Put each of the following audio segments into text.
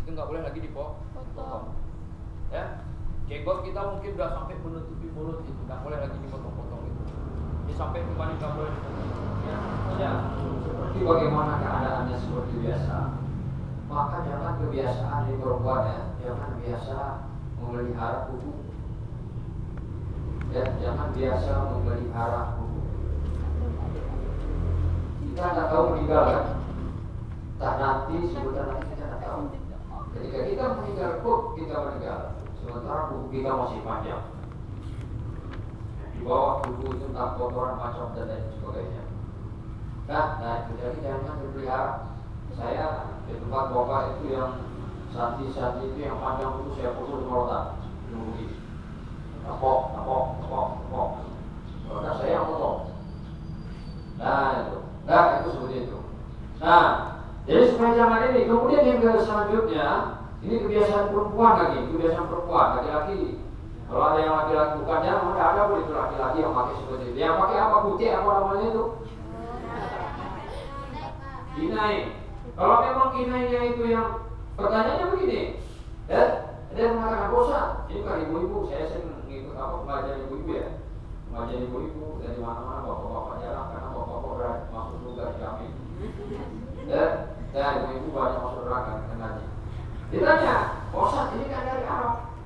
itu nggak boleh lagi dipotong. Ya, jenggot kita mungkin udah sampai menutupi mulut, itu nggak boleh lagi dipotong-potong itu. Ini sampai kembali nggak boleh dipotong. Ya, seperti bagaimana keadaannya seperti biasa, maka jangan kebiasaan di perempuan ya, jangan biasa memelihara kuku. Ya, jangan biasa memelihara kuku. Kita nggak tahu meninggal kan? Tak nanti, sebentar lagi kita nggak tahu. Ketika kita meninggal, kita meninggal. Sementara kuku kita masih panjang. Di bawah kuku itu tak kotoran macam dan lain sebagainya. Nah, jadi jangan dipelihara. Saya di tempat bapak itu yang santi itu yang panjang itu saya potong dengan rotan. Begini. Tapok. Rotan saya yang potong. Nah itu seperti itu. Nah, jadi supaya jangan ini. Kemudian yang selanjutnya, ini kebiasaan perempuan lagi, laki-laki. Kalau ada yang laki-laki bukannya, ada pun itu laki-laki yang pakai seperti itu. Yang pakai apa putih apa namanya itu? Kinai. Kalau memang kinainya itu yang pertanyaannya begini, ada yang mengatakan bosan. Ini bukan ibu-ibu, saya sering mengikut pengajian ibu-ibu ya. Pengajian ibu-ibu dari mana-mana bapak-bapak jarang karena bapak-bapak udah masuk surga dijamin. Dan ibu-ibu banyak masuk neraka kenanya. Ditanya, bosan ini kan dari Arab.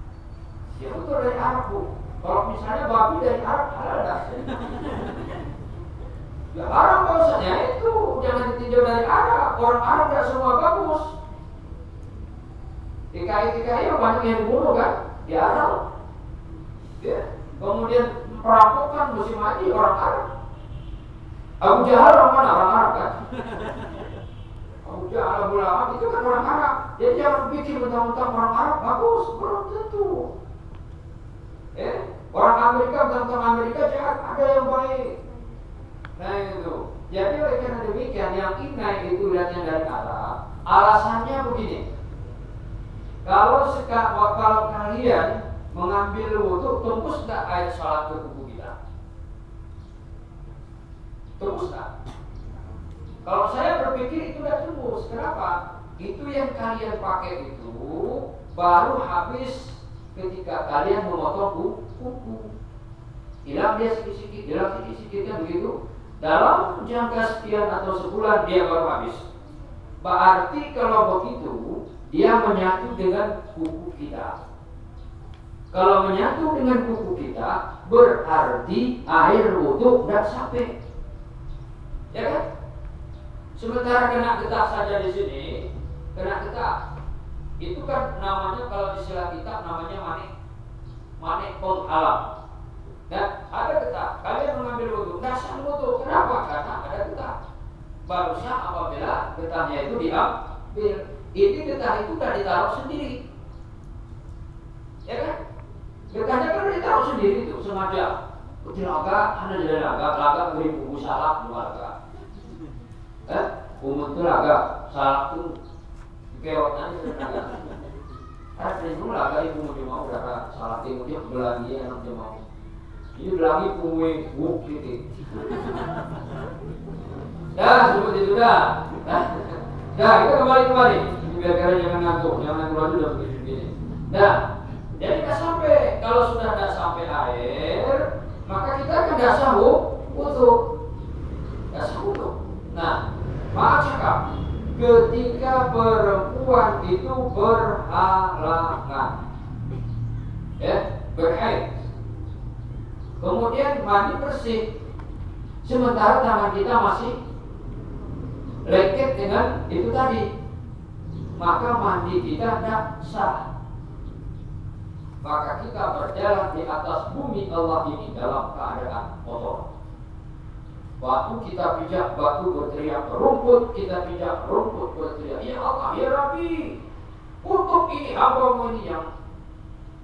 Ya betul dari Arab bu. Kalau misalnya babi dari Arab halal dah. Ya Arab bosannya itu jangan ditinjau dari Arab. Orang Arab tidak semua bagus. TKI banyak yang dibunuh kan di Arab. Ya. Kemudian perampokan musim haji orang Arab. Abu Jahal orang mana? Orang Arab kan? Abu Jahal, Abu Lahab itu kan orang Arab. Jadi jangan bikin mentang-mentang orang Arab bagus, belum tentu. Orang Amerika mentang-mentang Amerika jahat, ada yang baik. Nah itu. Jadi oleh karena demikian yang inai itu lihatnya dari Arab. Alasannya begini. Kalau kalian mengambil wudhu, tembus tak air salat ke kuku kita? Tembus tak? Kalau saya berpikir itu tidak tembus. Kenapa? Itu yang kalian pakai itu baru habis ketika kalian memotong kuku. Hilang dia sedikit-sedikitnya begitu. Dalam jangka sekian atau sebulan dia baru habis. Berarti kalau begitu dia menyatu dengan kuku kita. Kalau menyatu dengan kuku kita, berarti air wudhu tidak sampai. Ya kan? Sementara kena getah saja di sini, kena getah. Itu kan namanya kalau istilah kita namanya manik penghalang. Dan ada getah. Kalian mengambil wudhu, tidak sah wudhu. Kenapa? Karena ada getah. Baru sah apabila getahnya itu diambil. Ini getah itu sudah ditaruh sendiri. Ya kan? Getahnya kan ditaruh sendiri itu sengaja. Laga, anda jadi laga beri buku salak dua laga. Umum itu laga, salak itu keotan itu laga. Ada itu laga ibu mau udah salak itu dia belagi anak dia mau. Ini belagi kue gitu. Dah seperti itu dah. Dah kita kembali. Biar kalian jangan ngantuk aja udah begini. Nah, jadi tidak sampai. Kalau sudah tidak sampai air, maka kita akan tidak sanggup untuk Nah, maaf cakap. Ketika perempuan itu berhalangan, berhaid, kemudian mandi bersih, sementara tangan kita masih lengket dengan itu tadi, maka mandi kita tidak sah. Maka kita berjalan di atas bumi Allah ini dalam keadaan kotor. Batu kita pijak, batu berteriak, rumput kita pijak, rumput berteriak, ya Allah, ya Rabbi, untuk ini hambamu ini yang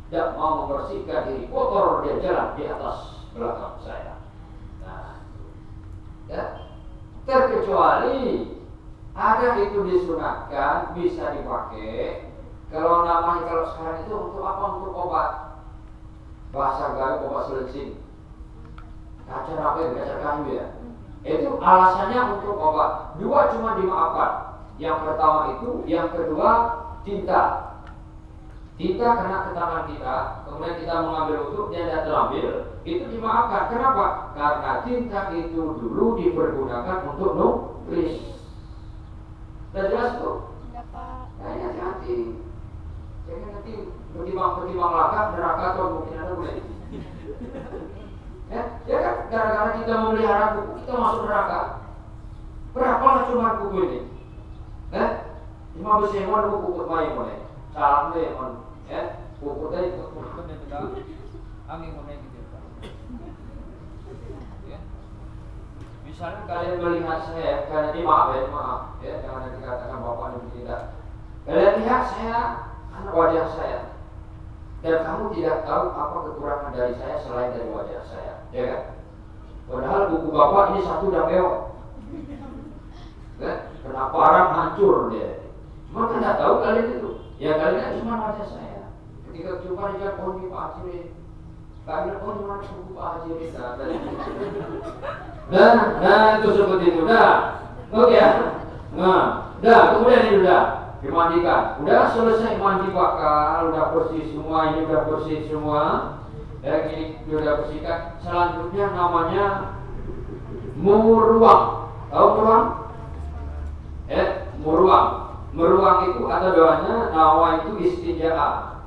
tidak mau membersihkan diri, kotor dia jalan di atas belakang saya. Nah, ya, terkecuali ada itu disunatkan, bisa dipakai. Kalau sekarang itu untuk apa? Untuk obat. Bahasa gaib obat seleksi. Kacar kayu ya. Itu alasannya untuk obat. Dua cuma dimaafkan. Yang pertama itu, yang kedua tinta kena ke tangan kita, kemudian kita mengambil untuk dia tidak terambil, itu dimaafkan. Kenapa? Karena tinta itu dulu dipergunakan untuk nulis. Sudah jelas tuh? Nah, hati-hati. Jangan nanti ketimbang laka neraka atau mungkin ada boleh. Ya kan? Gara-gara kita memelihara buku, kita masuk neraka. Berapa cuma buku ini? Cuma bersemuan buku main boleh. Salam deh, buku tadi buku angin mulai gitu. Ya. Misalnya kalian melihat saya, karena ini maaf, jangan nanti katakan bapak ini tidak. Kalian lihat saya, wajah saya, dan kamu tidak tahu apa kekurangan dari saya selain dari wajah saya, ya kan? Padahal buku bapak ini satu udah mewah, kenapa orang hancur dia? Cuma kan tidak tahu kalian itu. Ya kalian cuma wajah saya. Ketika jumpa di jalan di Pak Haji, kalian cuma buku Pak Haji nah itu seperti itu. Oke ya. Kemudian ini dimandikan. Udah selesai mandi bakal, udah bersih semua, ini udah bersih semua. Ya gini udah bersihkan. Selanjutnya namanya muruang. Tahu muruang? Muruang. Meruang itu atau doanya nawa itu istinjaa.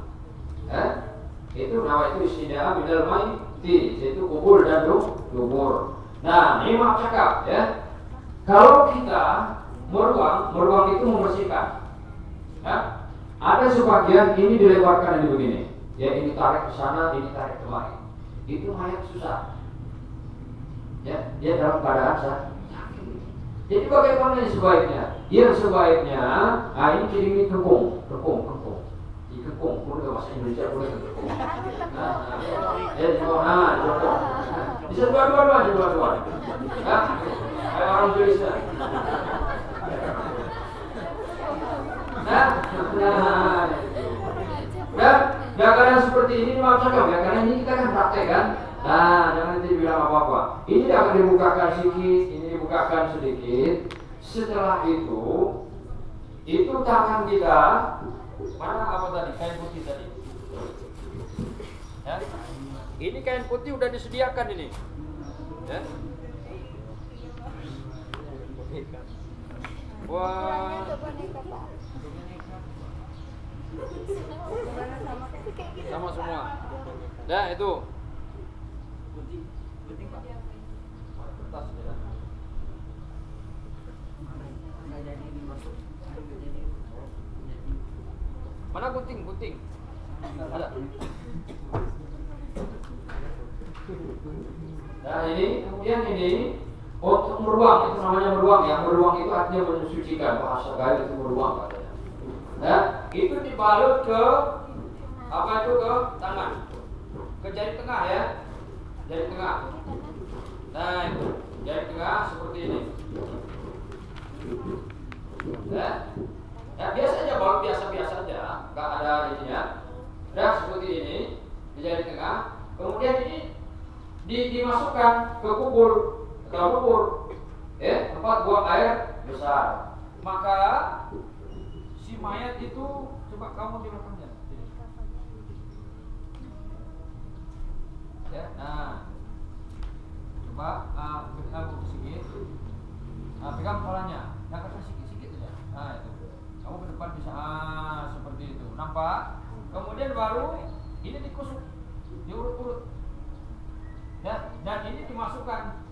Itu nawa itu istinjaa minal maiti, yaitu kubur dan dubur. Nah, ini maaf cakap ya. Kalau kita meruang itu membersihkan. Ada sebagian ini dilebarkan ini begini. Ya ini tarik ke sana, ini tarik kemari. Itu mayat susah. Ya, dia dalam keadaan sakit. Jadi bagaimana ini sebaiknya? Yang sebaiknya, ini ciri ini kekung. Di kekung, boleh bahasa Indonesia boleh kekung. Jokong. Bisa dua-dua. Kayak orang Indonesia. Keadaan seperti ini maaf cakap ya, karena ini kita kan praktek kan. Jangan nanti bilang apa-apa. Ini akan dibukakan sedikit. Setelah itu tangan kita mana apa tadi? Kain putih tadi. Ya. Ini kain putih udah disediakan ini. Ya. Wah. Sama semua. Nah, itu. Mana gunting? Ada. Nah kemudian ini untuk meruang, itu namanya meruang ya. Meruang itu artinya mensucikan, bahasa gaul itu meruang katanya. Nah, itu dibalut ke ke tangan, ke jari tengah ya, jari tengah. Nah itu jari tengah seperti ini. Ya biasa aja, balut biasa aja, nggak ada ininya. Nah seperti ini di jari tengah. Kemudian ini dimasukkan ke kubur, tempat buang air besar. Maka si mayat itu, coba kamu di belakangnya. Ya, nah, coba pegang sedikit, pegang kepalanya, angkat sedikit aja. Nah itu, kamu ke depan bisa, seperti itu, nampak? Kemudian baru ini dikusuk, diurut-urut. Ya, dan ini dimasukkan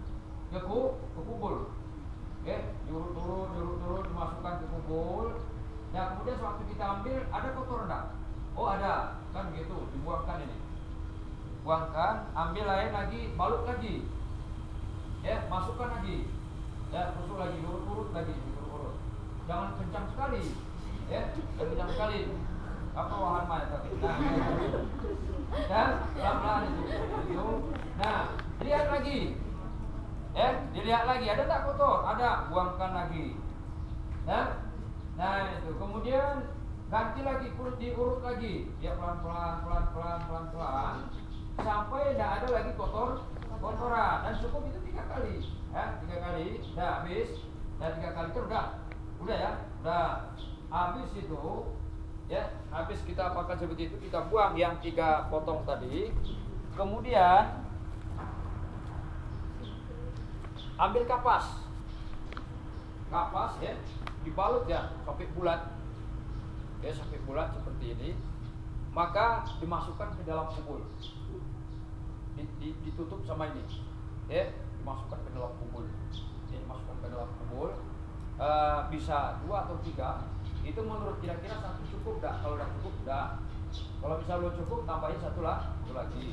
ke kubur. Diurut-urut dimasukkan ke kubur. Nah, kemudian waktu kita ambil, ada kotor enggak? Oh ada, kan gitu, dibuangkan ini. Buangkan, ambil lain lagi, balut lagi. Ya, masukkan lagi. Ya, tusuk lagi, diurut-urut lagi, diurut-urut. Jangan kencang sekali. Ya, jangan kencang sekali. Apa wahan mayat tapi. Nah, dan pelan-pelan itu. Nah, lihat lagi. Dilihat lagi, ada tak kotor? Ada, buangkan lagi. Nah itu. Kemudian ganti lagi, diurut lagi. Ya pelan-pelan sampai tidak ada lagi kotoran. Dan cukup itu 3 kali. 3 kali, udah habis. Dan 3 kali itu udah ya. Udah habis itu. Ya, habis kita apakan seperti itu, kita buang yang 3 potong tadi. Kemudian ambil kapas. Kapas ya, dibalut ya sampai bulat. Ya, sampai bulat seperti ini. Maka dimasukkan ke dalam kubur. Ditutup sama ini. Ya, dimasukkan ke dalam kubur. Ya, dimasukkan ke dalam kubur. Bisa 2 atau 3. Itu menurut kira-kira 1 cukup dah. Kalau udah cukup dah. Kalau misalnya belum cukup, tambahin 1 lagi.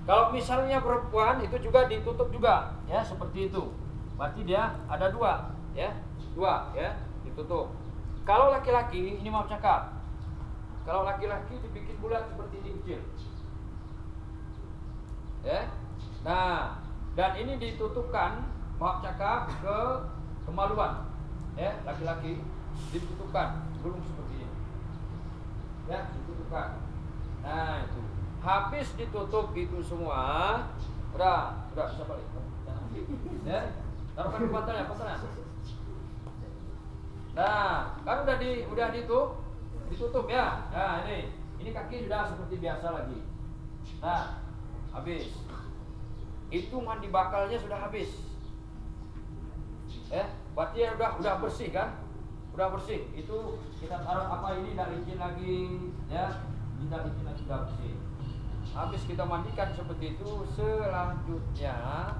Kalau misalnya perempuan itu juga ditutup juga, ya seperti itu. Berarti dia ada 2, ya 2, ya ditutup. Kalau laki-laki ini mau cakap. Kalau laki-laki dibikin bulat seperti ini kecil. Ya. Nah, dan ini ditutupkan maaf cakap ke kemaluan. Ya, laki-laki ditutupkan belum seperti ini. Ya, ditutupkan. Nah, itu. Habis ditutup itu semua, udah bisa balik. Ya. Taruhkan di bantalnya. Nah, kan udah ditutup ya. Nah, ini kaki sudah seperti biasa lagi. Nah, habis. Itu mandi bakalnya sudah habis. Berarti ya udah bersih kan? Udah bersih. Itu kita taruh apa ini, tidak licin lagi, ya. Tidak licin lagi, sudah bersih. Habis kita mandikan seperti itu, selanjutnya,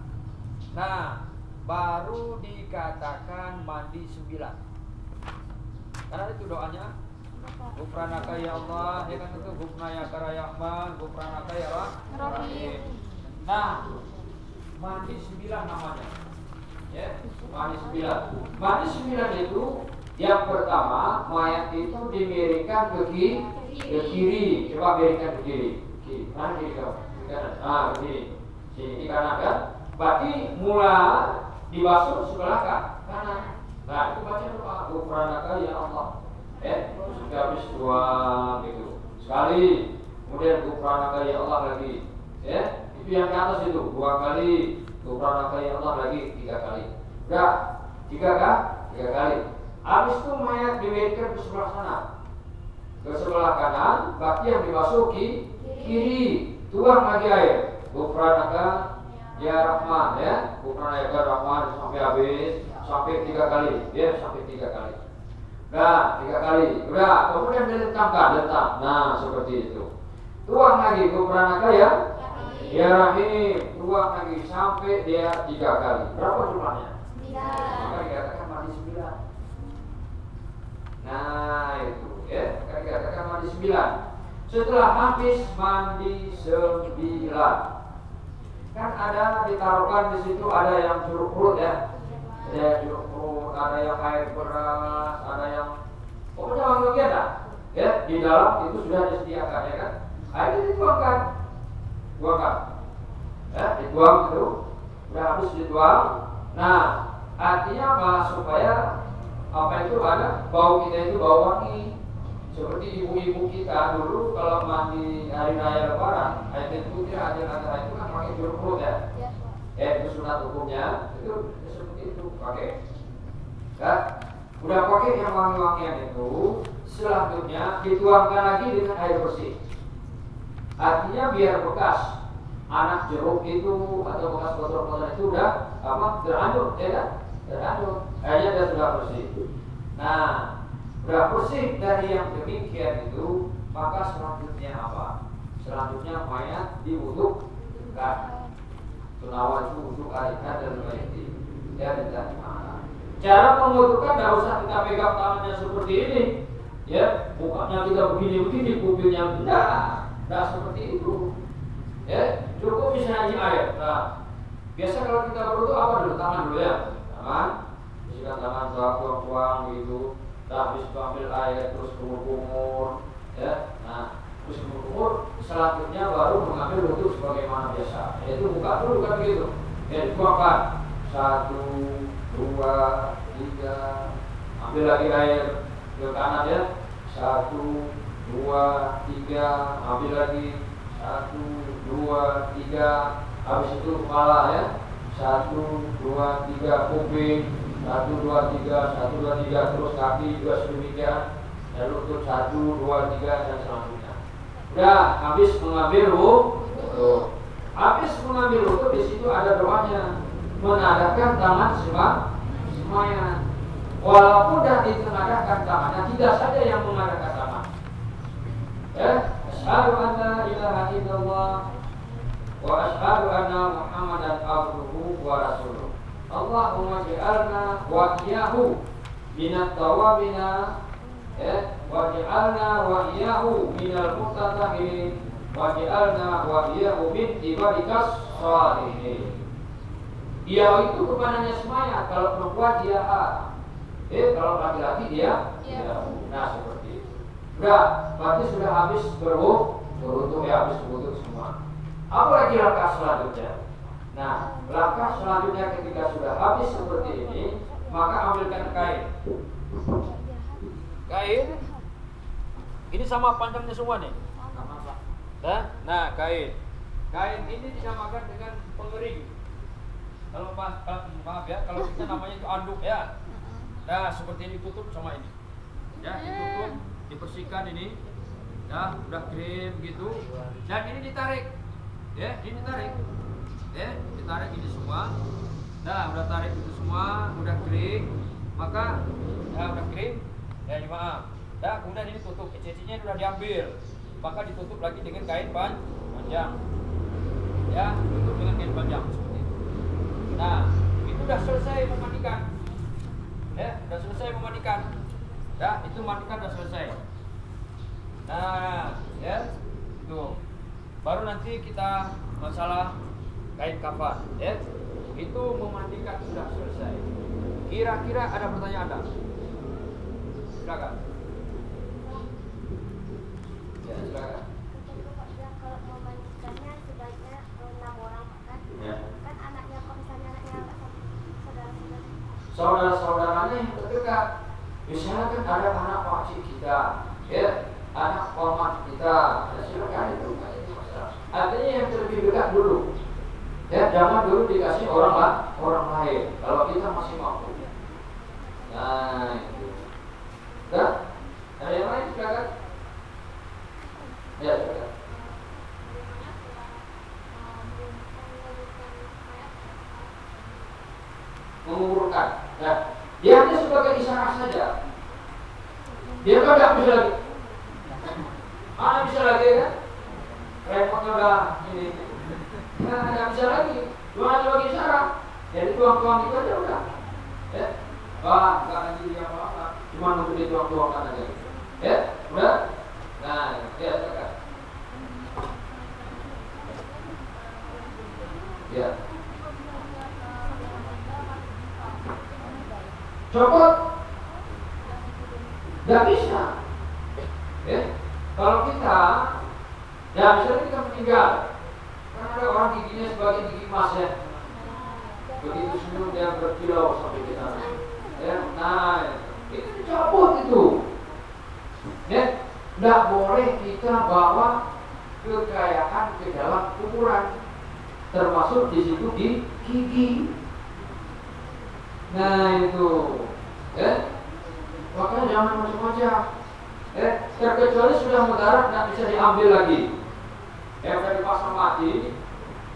nah, baru dikatakan mandi 9. Karena itu doanya. Ghufranaka ya Allah, ya kan itu Ghufranaka ya Rahman, Ghufranaka ya Rahim. Nah, mandi 9 namanya. Ya, mandi 9. Mandi 9 itu yang pertama, mayat itu dimiringkan ke kiri. Coba miringkan ke kiri. Mana kiri kau? Nah, begini. Sini kanan kan? Berarti mula dibasuh sebelah kanan. Nah, itu baca doa Ghufranaka ya Allah. Sudah habis 2 gitu. Sekali. Kemudian Ghufranaka ya Allah lagi. Itu yang ke atas itu 2 kali. Ghufranaka ya Allah lagi 3 kali. Udah 3 kali. Habis itu mayat dimiringkan ke sebelah sana. Ke sebelah kanan, berarti yang dibasuh kiri. Tuang lagi air. Ghufranaka ya Rahman, ya. Ghufranaka ya Rahman sampai habis, sampai 3 kali, ya, sampai 3 kali. Nah, 3 kali. Udah, kemudian dilentamkan. Nah, seperti itu. Tuang lagi Ghufranaka ya Rahim. Tuang lagi sampai dia 3 kali. Berapa jumlahnya? 9. Maka dikatakan mandi 9. Nah, itu, ya. Maka dikatakan mandi 9. Setelah habis mandi 9, kan ada ditaruhkan di situ, ada yang jeruk perut ya, ada yang jeruk perut, ada yang air beras, ada yang pokoknya wangi ada, ya di dalam itu sudah disediakan ya kan, air itu dituangkan, ya dituang itu, sudah habis dituang. Nah, artinya apa? Supaya apa itu ada bau kita itu bau wangi. Seperti ibu-ibu kita dulu kalau mandi hari raya Lebaran, air putih ada itu kan pakai jeruk perut ya. Itu sunat hukumnya, itu seperti itu pakai. Ya, udah pakai yang wangi-wangian itu, selanjutnya dituangkan lagi dengan air bersih. Artinya biar bekas anak jeruk itu atau bekas botol-botol itu udah teranyur, ya kan? Teranyur, airnya sudah bersih. Nah, udah bersih dari yang demikian itu, maka selanjutnya apa? Selanjutnya mayat diwudukkan. Tunawal itu wuduk airnya dan baiti. Ya, dan cara pemwudukan tidak usah kita pegang tangannya seperti ini. Ya, mukanya kita begini-begini, kupingnya enggak seperti itu. Ya, cukup misalnya air. Nah, biasa kalau kita berwudu apa dulu? Tangan dulu ya. Tangan, bisikan tangan tuang-tuang gitu. Habis itu ambil air terus kumur-kumur, ya. Nah, terus kumur-kumur, selanjutnya baru mengambil wudhu sebagaimana biasa. Yaitu buka dulu kan begitu. Ya, dituangkan 1, 2, 3, ambil lagi air ke kanan ya. 1, 2, 3, ambil lagi 1, 2, 3. Habis itu kepala ya. 1, 2, 3 kuping. 1, 2, 3, 1, 2, 3, terus kaki juga sedemikian. Lalu untuk 1, 2, 3 dan selanjutnya. Udah habis mengambil wudhu. Habis mengambil wudhu di situ ada doanya. Menadahkan tangan semuanya. Walaupun dah ditenadahkan tangannya, tidak saja yang menadahkan tangan. Asyhadu an la ilaha illallah wa asyhadu anna Muhammadan abduhu wa rasuluh. Allahumma ja'alna wa iyyahu minat tawabina waj'alna wa iyyahu minal muttaqin waj'alna wa iyyahu min ibadikas shalihin. Dia itu kepadanya semuanya. Kalau perempuan dia kalau laki-laki dia nah seperti itu. Udah, berarti sudah habis berwudu habis berwudu semua. Apa lagi langkah selanjutnya? Nah, langkah selanjutnya ketika sudah habis seperti ini, maka ambilkan kain. Kain ini sama panjangnya semua nih. Nah, kain ini dinamakan dengan pengering. Kalau maaf ya, kalau kita namanya itu anduk ya. Nah, seperti ini ditutup sama ini. Ya, ditutup, dibersihkan ini. Ya, udah krim gitu. Dan ini ditarik. Ya, ini ditarik. Ya, ditarik ini semua. Nah, udah tarik itu semua, udah kering. Maka udah kering. Ya, maaf. Nah, kemudian ini tutup, cicinya udah diambil. Maka ditutup lagi dengan kain panjang. Ya, tutup dengan kain panjang seperti itu. Nah, itu udah selesai memandikan. Ya, udah selesai memandikan. Ya, itu mandikan udah selesai. Nah, ya, tuh. Baru nanti kita masalah kain kafan, ya. Itu memandikan sudah selesai. Kira-kira ada pertanyaan Anda? Silakan. Ya, silakan. Kalau memandikannya sebaiknya 6 orang kan? Ya. Kan anaknya, kalau misalnya anaknya saudara-saudara. Saudara-saudaranya yang terdekat. Misalnya kan ada anak pakcik kita, ya, anak paman kita. Ya, silakan itu. Artinya yang terlebih dekat dulu. Ya, jangan dulu dikasih orang lain. Kalau kita masih mampu. Nah, itu. Dah? Ada yang lain silakan. Ya, silakan. Menguburkan. Ya, dia hanya sebagai isyarat saja. Dia kan tidak bisa lagi. Mana bisa lagi kan? Repotnya udah ini. Nah, tidak bisa lagi. Cuma sebagai isyarat. Jadi tuang-tuang itu aja udah. Ya, nggak lagi dia apa-apa. Cuma untuk dituang-tuangkan aja. Ya, udah. Nah, ya, silakan. Ya. Copot, nggak bisa. Ya, kalau kita, ya misalnya kita meninggal, kan ada orang giginya sebagai gigi emas ya. Begitu senyum dia berkilau sampai kita. Ya, nah itu dicopot itu. Ya, nggak boleh kita bawa kekayaan ke dalam kuburan, termasuk di situ di gigi. Nah itu, ya, makanya jangan macam-macam. Terkecuali sudah mendarat tidak bisa diambil lagi. Udah dipasang mati,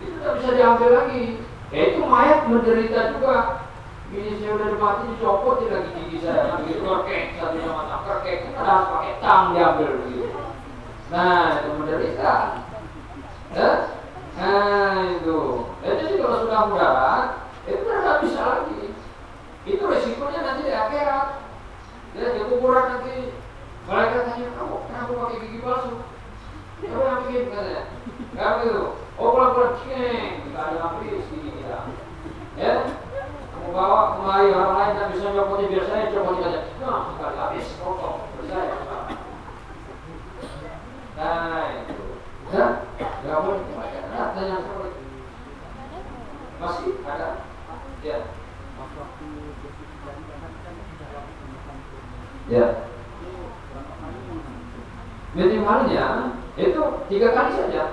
itu tidak bisa diambil lagi. Itu mayat menderita juga. Ini saya udah mati dicopot lagi gigi saya, begitu kerkek satunya mata kerkek, kita harus pakai tang diambil begitu. Nah itu menderita. Nah itu. Jadi kalau sudah mendarat, itu tidak bisa lagi. Itu resikonya nanti di akhirat. Ya, di kuburan nanti malaikat tanya, kamu kenapa pakai gigi palsu? Kamu yang bikin katanya. Kamu itu, pelan-pelan ceng, kita ada habis gigi kita. Ya, kamu bawa kemari orang lain tak bisa nyopotin, biar saya copotin aja. Nah, sekali habis, potong, selesai. Nah, itu. Ya, nggak boleh malaikat. Nah, tanya sama lagi. Masih ada? Ya. Ya, minimalnya itu 3 kali saja.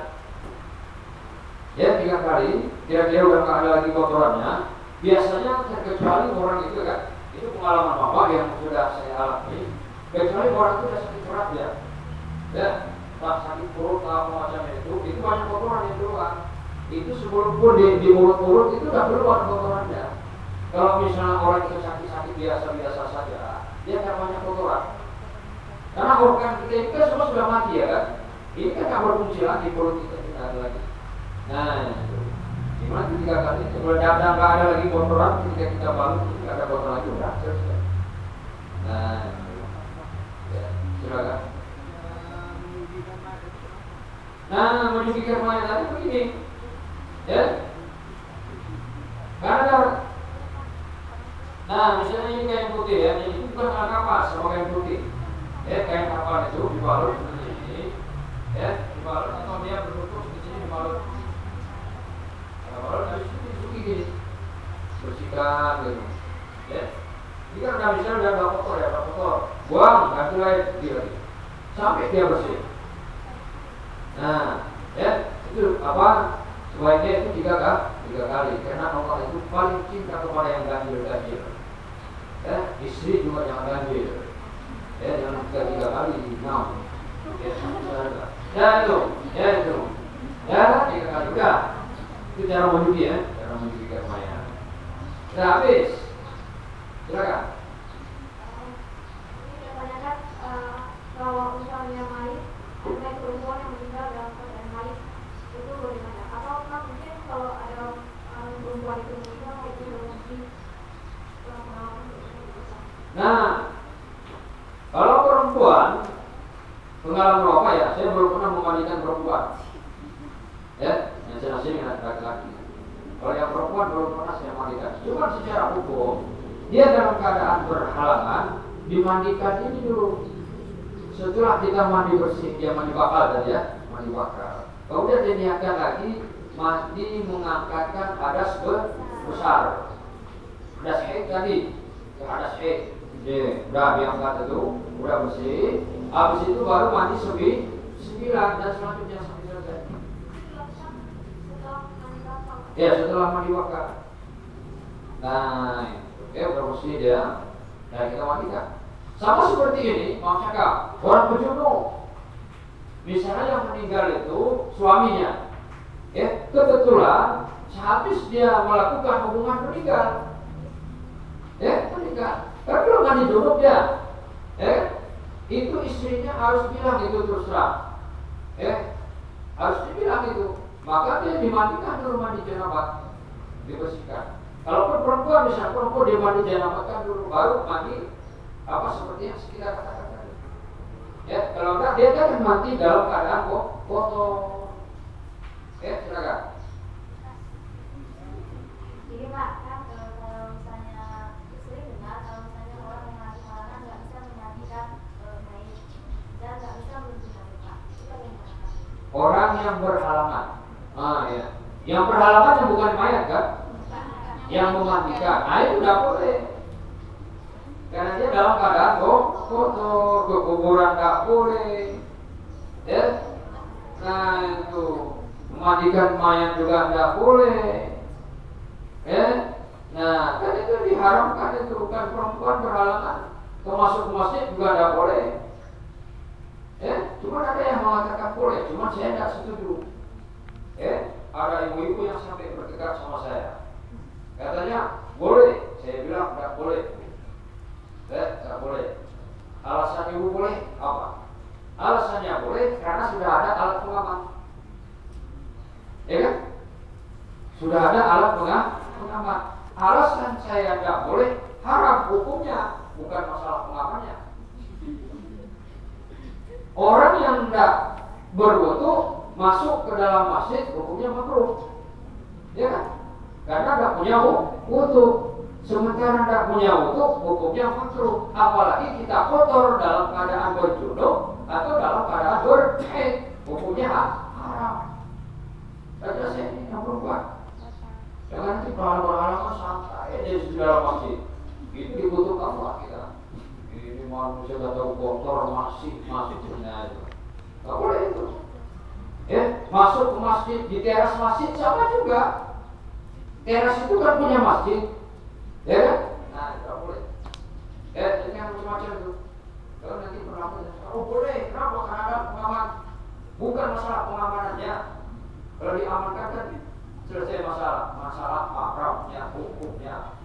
Ya, 3 kali. Kira-kira udah nggak ada lagi kotorannya. Biasanya terkecuali orang itu kan, itu pengalaman bapak yang sudah saya alami. Kecuali orang itu udah sakit berat ya, tak sakit perut apa macam itu banyak kotoran yang keluar. Itu sebelum pun di mulut itu udah keluar kotorannya. Kalau misalnya orang itu sakit biasa saja, dia nggak banyak kotoran. Karena organ kita itu kan semua sudah mati ya kan. Ini kan nggak berfungsi lagi, perut kita tidak ada lagi. Nah, itu. Gimana ketika kali itu kalau nggak ada lagi kotoran, ketika kita bangun nggak ada kotoran lagi udah selesai. Nah, ya, silakan. Nah, menyucikan mayat tadi begini, ya. Karena nah, misalnya ini kain putih ya, ini bukan kain kapas sama kain putih. Kain kapas itu dibalut seperti ini, ya, dibalut atau dia berbentuk di sini dibalut. Kalau dari situ disuki gini, bersihkan gitu, ya. Ini kan udah misalnya udah nggak kotor, buang, ganti lagi, sampai dia bersih. Nah, ya itu apa? Sebaiknya itu 3 kali, karena Allah itu paling cinta kepada yang ganjil. Ya, istri juga jangan ganjil. Ya, jangan 3 kali, 6. Ya itu, 3 kali udah. Itu cara menyuci ya, cara menyuci mayat. Sudah habis. Silakan. Kebanyakan kalau misalnya mayit, ada perempuan yang meninggal dalam keadaan mayit, itu bagaimana? Atau mungkin kalau ada perempuan itu meninggal, itu mungkin Nah, kalau perempuan pengalaman apa ya? Saya belum pernah memandikan perempuan. Ya, yang saya sini laki-laki. Kalau yang perempuan belum pernah saya mandikan. Cuma secara hukum dia dalam keadaan berhalangan dimandikan ini dulu. Setelah kita mandi bersih, dia mandi bakal tadi ya, mandi bakal. Kemudian dia niatkan lagi mandi mengangkatkan hadas besar. Hadas haid tadi, hadas haid. Udah diangkat itu, udah bersih. Habis itu baru mandi 9 dan selanjutnya sampai selesai. Ya, setelah mandi bakal. Nah, oke, udah bersih dia. Nah, kita mandikan. Sama seperti ini, maksudnya orang berjodoh. Misalnya yang meninggal itu suaminya, kebetulan sehabis dia melakukan hubungan meninggal, meninggal. Tapi belum mandi junub dia, itu istrinya harus bilang itu terus terang, harus dibilang itu. Maka dia dimandikan dulu, mandi janabah, dibersihkan. Kalau perempuan misalnya perempuan dia mandi janabahkan dulu, baru mandi apa seperti yang kita katakan tadi. Ya, kalau enggak dia kan mati dalam keadaan kotor. Silakan. Jadi Pak, kan kalau misalnya istri dengar, kalau misalnya orang yang mati halangan nggak bisa memandikan mayit dan nggak bisa membersihkan luka, itu bagaimana Pak? Orang yang berhalangan, ya, yang berhalangan yang bukan mayat kan, yang memandikan, itu nggak boleh. Karena dia dalam keadaan kotor, ke kuburan nggak boleh, ya. Nah itu memandikan mayat juga nggak boleh, ya. Nah kan itu diharamkan itu, kan perempuan berhalangan masuk ke masjid juga nggak boleh, ya. Cuma ada yang mengatakan boleh, cuma saya nggak setuju, ada ibu-ibu yang sampai berdekat sama saya, katanya boleh, saya bilang nggak boleh. Tidak boleh. Alasan ibu boleh apa? Alasannya boleh karena sudah ada alat pengaman. Ya kan? Sudah ada alat pengaman. Alasan saya tidak boleh, haram hukumnya, bukan masalah pengamannya. Orang yang tidak berwudu masuk ke dalam masjid hukumnya makruh. Ya kan? Karena tidak punya wudu. Sementara tidak punya wudu, hukumnya makruh. Apalagi kita kotor dalam keadaan berjunub atau dalam keadaan berhaid, hukumnya haram. Saja saya ini yang perempuan. Jangan nanti berhalang-halangan santai di dalam masjid. Itu dibutuhkan Allah kita. Ini manusia tidak tahu kotor masih benar. Tidak boleh itu. Masuk ke masjid, di teras masjid sama juga. Teras itu kan punya masjid. Ya kan? Nah, tidak boleh. Ini yang macam-macam itu. Kalau Oh boleh, kenapa? Karena ada pengaman. Bukan masalah pengamanannya. Kalau diamankan kan selesai masalah haramnya, hukumnya.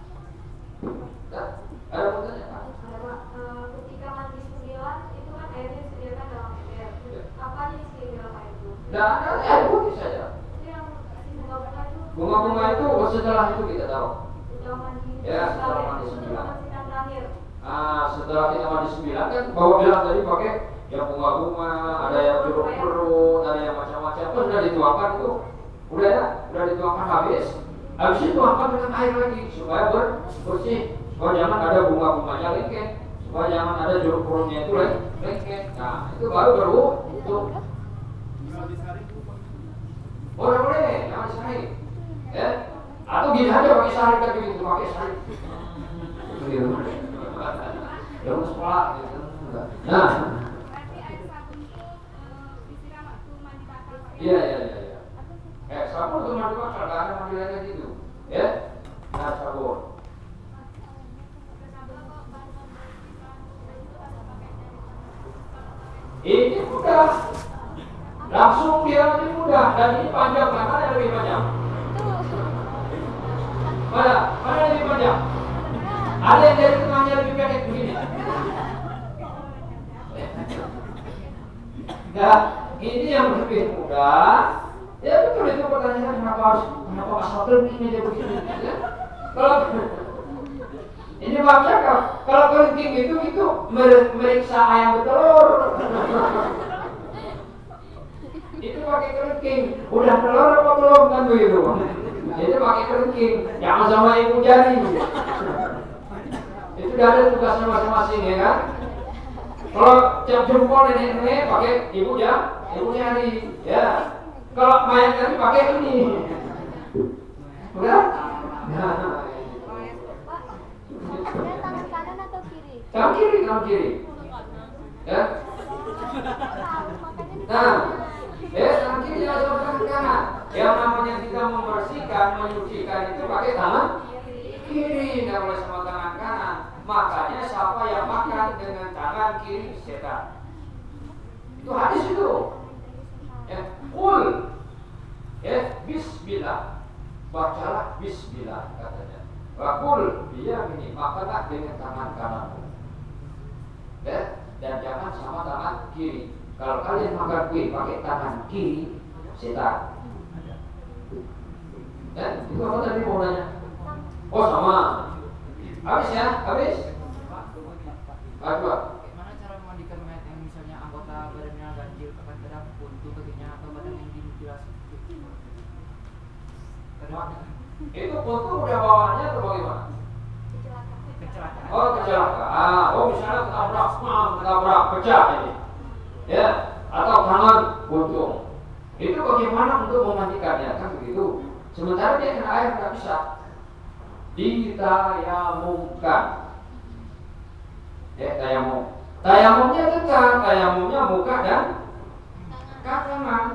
Nah, ada pertanyaan? Ada Pak, ketika mandi 9 itu kan airnya disediakan dalam ember. Apa aja isi di dalam air itu? Nah, ada air putih saja. Itu yang si bunga-bunga itu. Bunga-bunga itu setelah itu kita taruh. Sudah mandi. Ya, setelah mandi itu 9. membersihkan terakhir. Setelah kita mandi 9 kan bawa bilang tadi pakai yang bunga-bunga, ada yang jeruk perut, ada yang macam-macam. Terus sudah dituangkan itu, udah dituangkan habis. Habis itu tuangkan dengan air lagi supaya bersih. Supaya jangan ada bunga-bunganya lengket, supaya jangan ada jeruk perutnya itu lengket. Nah itu baru untuk. Boleh, jangan disaring. Ya, atau gini aja pakai sarip kan begitu, pakai sarip. Begitu. Yang sekolah gitu. Nah. Berarti air sabun itu disiram waktu mandi bakal Pak? Iya. Sabun itu mandi bakal, gak ada mandi lagi gitu. Ya. Nah, sabun. Ini mudah. Langsung dia ini mudah dan ini panjang, mana yang lebih panjang? Mana yang lebih panjang? Ada yang dari tengahnya lebih pendek begini. Nah, ini yang lebih mudah. Ya betul itu pertanyaan kenapa asal ini dia begini? Ya? Kalau ini maksudnya kalau kelingking itu meriksa ayam bertelur. Itu pakai kelingking. Udah telur apa belum kan begitu? Itu pakai kelingking. Jangan sama ibu jari. Itu udah ada tugasnya masing-masing ya kan? Kalau cap jempol nenek pakai ibu jari, ya. Kalau mayat tadi pakai ini, udah? Nah, Ada tangan kanan atau kiri? tangan kiri, ya. Nah, tangan kiri atau tangan kanan. Yang namanya kita membersihkan, menyucikan itu pakai tangan kiri, tidak boleh sama tangan kanan. Makanya siapa yang makan dengan tangan kiri setan. Itu hadis itu. Ya, kul. Ya, bismillah. Bacalah bismillah katanya. Kul, dia ini makanlah dengan tangan kananmu. Ya, dan jangan sama tangan kiri. Kalau kalian makan kue pakai tangan kiri, setan. Ya, itu apa tadi mau nanya? Oh sama. Habis ya, habis. Apa? Bagaimana cara memandikan mayat yang misalnya anggota badannya ganjil, akan terang, buntu kakinya atau badan yang dimutilasi? Itu buntu udah bawaannya atau bagaimana? Kecelakaan. Oh kecelakaan. Oh misalnya ketabrak, pecah ini. Ya, atau tangan buntung. Itu bagaimana untuk memandikannya kan begitu? Sementara dia kena air nggak bisa. Ditayamumkan. Ya, tayamum. Tayamumnya tegak, tayamumnya muka dan tangan.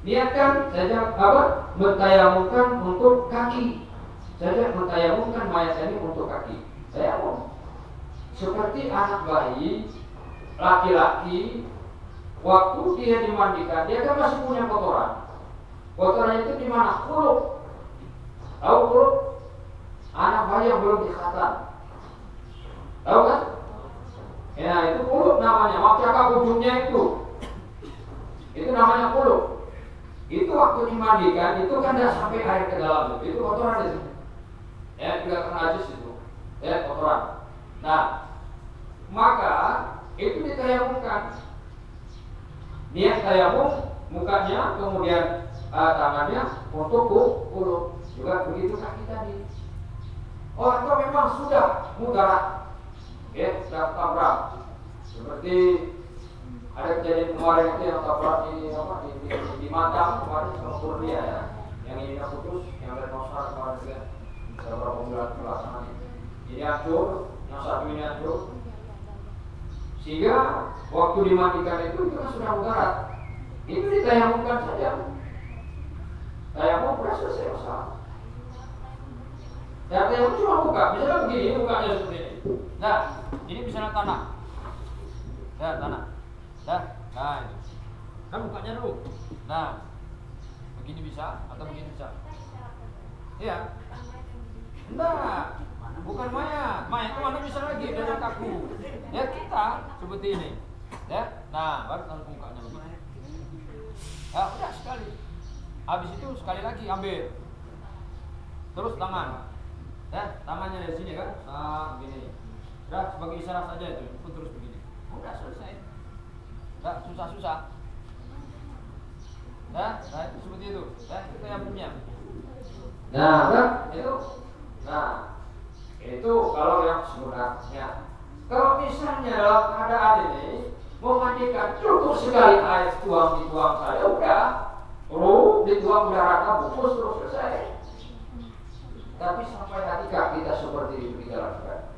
Niatkan saja apa? Mentayamumkan untuk kaki. Saja mentayamumkan mayat ini untuk kaki. Tayamum. Seperti anak bayi laki-laki waktu dia dimandikan, dia kan masih punya kotoran. Kotoran itu di mana? Kuluk. Tahu kuluk? Anak bayi yang belum dikhatan. Tahu kan? Ya itu kuluk namanya. Cakap ujungnya itu namanya kuluk. Itu waktu dimandikan itu kan tidak sampai air ke dalam itu kotoran itu. Ya tidak kena najis itu. Ya kotoran. Nah maka itu ditayamumkan. Niat tayamum mukanya kemudian tangannya untuk kuluk. Juga begitu kaki tadi. Oh atau memang sudah mudarat, ya sudah tabrak. Seperti ada kejadian kemarin itu yang tabrak di Matam kemarin sama Kurnia ya, yang ini putus, yang dari Nosar kemarin juga beberapa bulan pelaksanaan ini hancur, yang satu ini hancur. Sehingga waktu dimandikan itu kan sudah mudarat. Itu ditayamumkan saja. Tayamum sudah selesai masalah. Dan tayamum cuma buka, misalnya begini, mukanya seperti ini. Nah, ini misalnya tanah. Ya, tanah. Nah, begini bisa atau begini bisa? Iya. Enggak, bukan mayat. Mayat itu mana bisa lagi dari kaku. Ya kita seperti ini. Ya, nah baru taruh mukanya begini. Ya udah sekali. Habis itu sekali lagi ambil. Terus tangan. Ya, tangannya dari sini kan. Nah, begini. Udah sebagai isyarat saja itu. Pun terus begini. Udah selesai. Enggak susah-susah. Nah itu seperti itu. Itu yang punya. Nah, kan itu. Nah, itu kalau yang sunatnya. Kalau misalnya dalam keadaan ini memandikan cukup sekali air dituang saja udah, dituang udah rata bungkus terus selesai. Tapi sampai ketika kita seperti itu kita lakukan,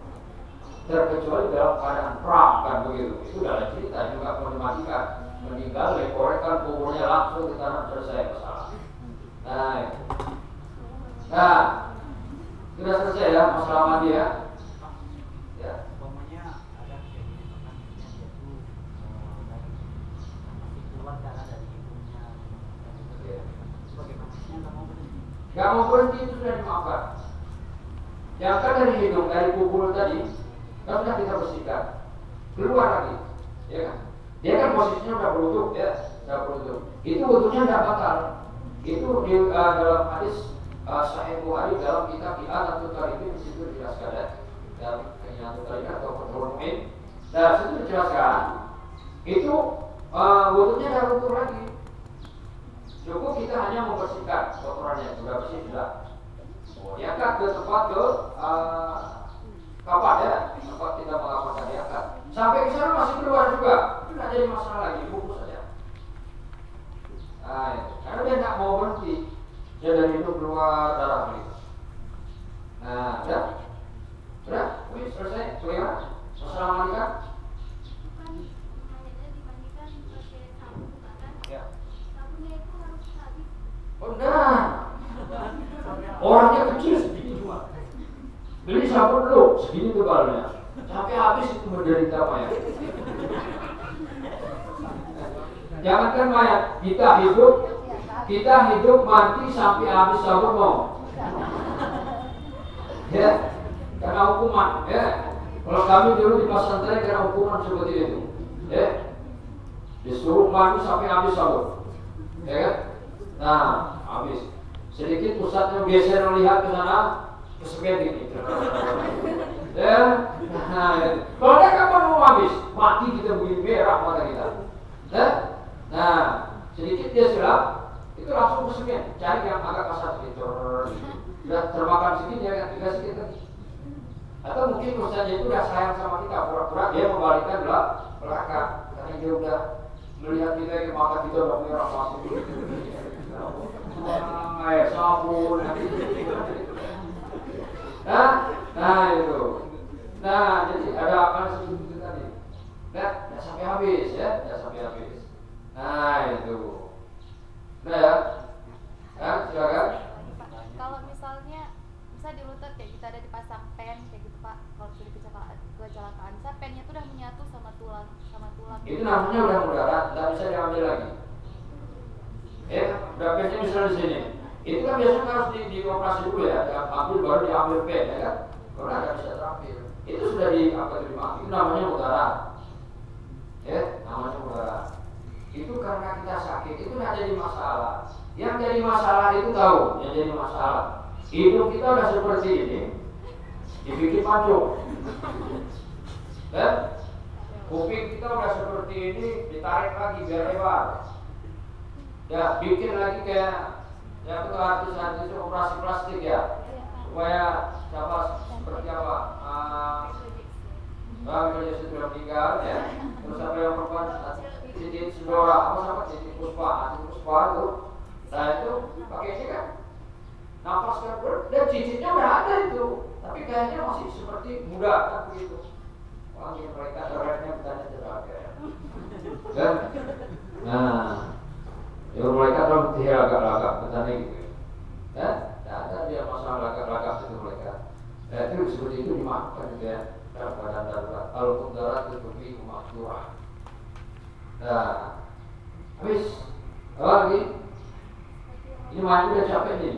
terkecuali dalam keadaan perang kan begitu. Itu dalam cerita juga mau dimandikan, meninggal, leporekan kuburnya langsung di tanah selesai masalah. Nah, sudah selesai ya masalah mandi ya. Ya. Umpamanya ada kejadian makannya dia tuh masih keluar darah dari hidungnya. Bagaimana sih nggak mau berhenti? Gak mau berhenti itu sudah dimaafkan. Yang kan dari hidung, dari kubur tadi, kan sudah kita bersihkan. Keluar lagi, ya kan? Dia kan posisinya udah berlutut, ya, udah berlutut. Itu lututnya nggak batal. Itu di dalam hadis Sahih Bukhari dalam kitab I'anatul Talibin di situ dijelaskan ya. Dalam I'anatul Talibin atau Fathul Mu'in. Nah, situ dijelaskan. Itu lututnya nggak luntur lagi. Cukup kita hanya membersihkan kotorannya, sudah bersih sudah. Diangkat ke tempat kapan ya, tempat kita melakukan diangkat. Sampai ke sana masih keluar juga, itu tidak jadi masalah lagi, bungkus saja. Nah, karena dia tidak mau berhenti, dia dari itu keluar darah begitu. Nah, sudah, selesai, kelihatan. Masalah mandikan. Bukan mayatnya dimandikan pakai sabun kan? Ya. Sabunnya itu harus habis. Oh enggak. Orangnya kecil segini cuma. Beli sabun dulu segini tebalnya. Sampai habis itu menderita mayat. Jangankan mayat, kita hidup mati sampai habis sabun mau. Ya, karena hukuman. Ya, kalau kami dulu di pesantren karena hukuman seperti itu. Ya, disuruh mandi sampai habis sabun. Ya kan? Nah, habis. Sedikit pusatnya biasanya melihat ke sana, kesepian dikit. Ya, nah, kalau dia kapan mau habis, mati kita begini merah mata kita. Ya, nah, sedikit dia silap, itu langsung kesepian. Cari yang agak kasar sedikit. Sudah termakan segini ya kan, tinggal sedikit lagi. Atau mungkin pusatnya itu udah sayang sama kita, pura-pura dia membalikkan belakang, karena dia udah melihat kita ke mata kita udah merah masuk. Air sabun. Nah itu. Nah jadi ada apa seperti itu tadi. Nah sampai habis ya, sampai habis. Nah itu. Nah ya, silakan. Kalau misalnya bisa di lutut kayak kita ada dipasang pen kayak gitu Pak, kalau sudah kecelakaan, saya pennya itu udah menyatu sama tulang. Itu namanya udah mudarat, nggak bisa diambil lagi. Udah pennya misalnya di sini. Itu kan biasanya harus dioperasi dulu ya, ambil baru diambil pen ya kan. Kalau nggak bisa terambil. Itu sudah diterima. Itu namanya mudarat. Namanya mudarat. Itu karena kita sakit, itu nggak jadi masalah. Yang jadi masalah itu tahu, yang jadi masalah. Hidung kita udah seperti ini, dibikin panjang. Kuping kita udah seperti ini, ditarik lagi biar lebar. Ya, bikin lagi kayak ya itu artis operasi plastik ya, supaya seperti apa? Kalau sudah meninggal ya, terus apa yang perempuan titik sendora, titik puspa itu, nah itu pakai ini kan, nafas kan dan cicitnya udah ada itu, tapi kayaknya masih seperti muda kan begitu. Wangi mereka kerennya bukannya terpakai ya. Dan, ya mereka dalam agak-agak petani gitu. Ya, ada dia masalah agak-agak itu mereka. Itu seperti itu dimaafkan gitu ya. Dalam keadaan darurat. Kalau darurat itu pergi ke maksurah. Nah, habis Apa lagi? Ini main udah capek nih.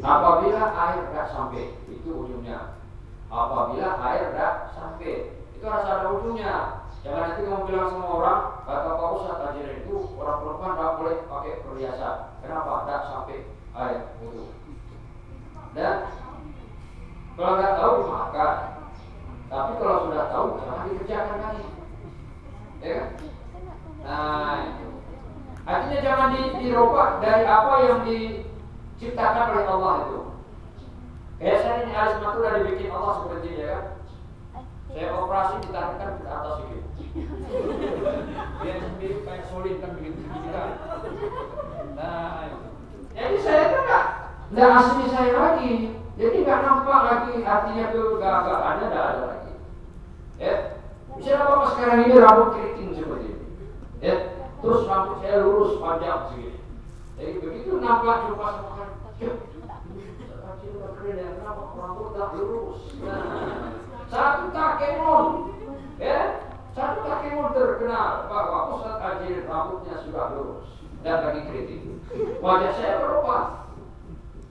Apabila air tidak sampai, itu ujungnya. Apabila air tidak sampai, itu harus ada ujungnya. Jangan nanti kamu bilang sama orang, kata Pak Ustadz ajaran itu orang perempuan tidak boleh pakai perhiasan. Kenapa? Tidak sampai air itu. Dan kalau nggak tahu dimakan. Tapi kalau sudah tahu jangan dikerjakan lagi. Ya kan? Nah, itu. Artinya jangan dirubah dari apa yang diciptakan oleh Allah itu. Kayak saya ini alis mata udah dibikin Allah seperti ini ya kan. Saya operasi ditarikkan ke atas ini. Dia sendiri kayak solid kan begitu kan. Nah, itu. Jadi saya itu nggak asli saya lagi. Jadi nggak nampak lagi artinya tuh nggak ada lagi. Ya, misalnya apa sekarang ini rambut keriting seperti ini. Ya, terus rambut saya lurus panjang segini. Jadi begitu nampak jumpa sama kan, kacil udah keren ya, kenapa rambut tak lurus? Nah, satu takemon, ya, satu takemon terkenal bahwa Ustadz Ajir rambutnya sudah lurus dan lagi keriting. Wajah saya berubah.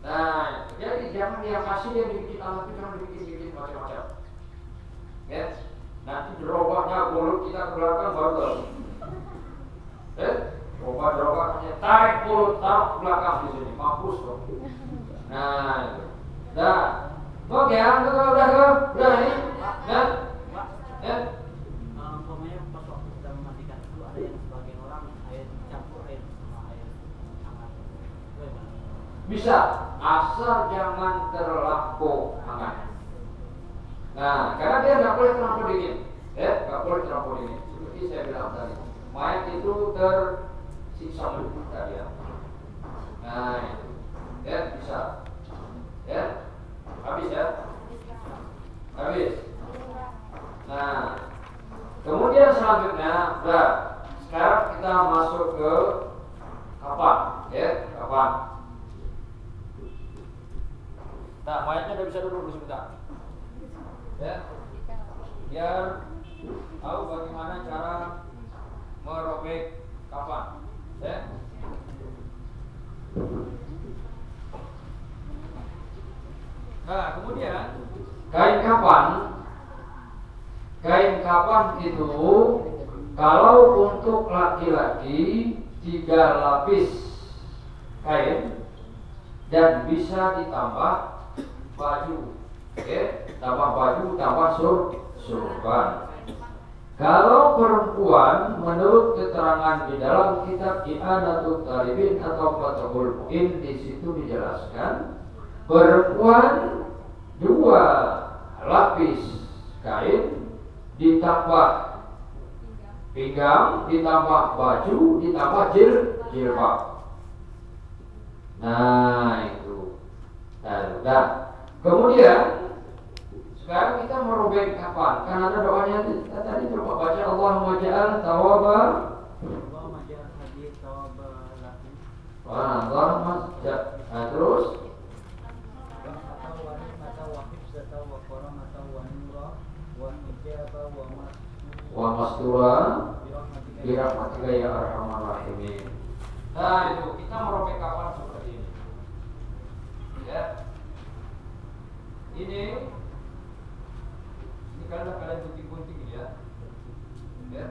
Nah, jadi jangan yang kasih yang dibikin Allah itu jangan dibikin macam-macam. Ya, nanti gerobaknya mulut kita ke belakang baru tahu. Gerobaknya tarik mulut taruh ke belakang di sini, mampus dong. Nah, itu. Dah, oke ya, udah ini, ya, ya. Umpamanya pas waktu kita memandikan itu ada yang sebagian orang air campur air sama air hangat. Bagaimana? Bisa, asal jangan terlampau hangat. Nah, karena dia nggak boleh terlampau dingin, ya, nggak boleh terlampau dingin. Seperti saya bilang tadi, mayat itu tersiksa dulu tadi ya. Nah, itu, ya bisa, ya, habis ya, habis. Nah, kemudian selanjutnya, udah, sekarang kita masuk ke kapan, ya, kapan. Nah, mayatnya udah bisa duduk sebentar. Ya, biar tahu bagaimana cara merobek kafan. Ya. Nah, kemudian kain kafan itu kalau untuk laki-laki 3 lapis kain dan bisa ditambah baju. Oke, tambah baju, tambah surban. Kalau perempuan, menurut keterangan di dalam kitab I'anatul Talibin atau Fathul Mu'in, di situ dijelaskan perempuan 2 lapis kain ditambah pinggang, ditambah baju, ditambah jilbab. Nah itu. Nah, kemudian sekarang kita merobek kapan? Kan ada doanya tadi, coba baca Allahumma ja'al tawaba. Allahumma ja'al hadir tawaba lakum. Allahumma ja'al. Nah, terus Atau wanimata wa hifzata wa karamata wa nura wa hijaba wa mastura birahmatika ya arhamar rahimin. Nah itu kita merobek kapan seperti ini. Ya. Ini kalau kalian gunting-gunting ya. Ya.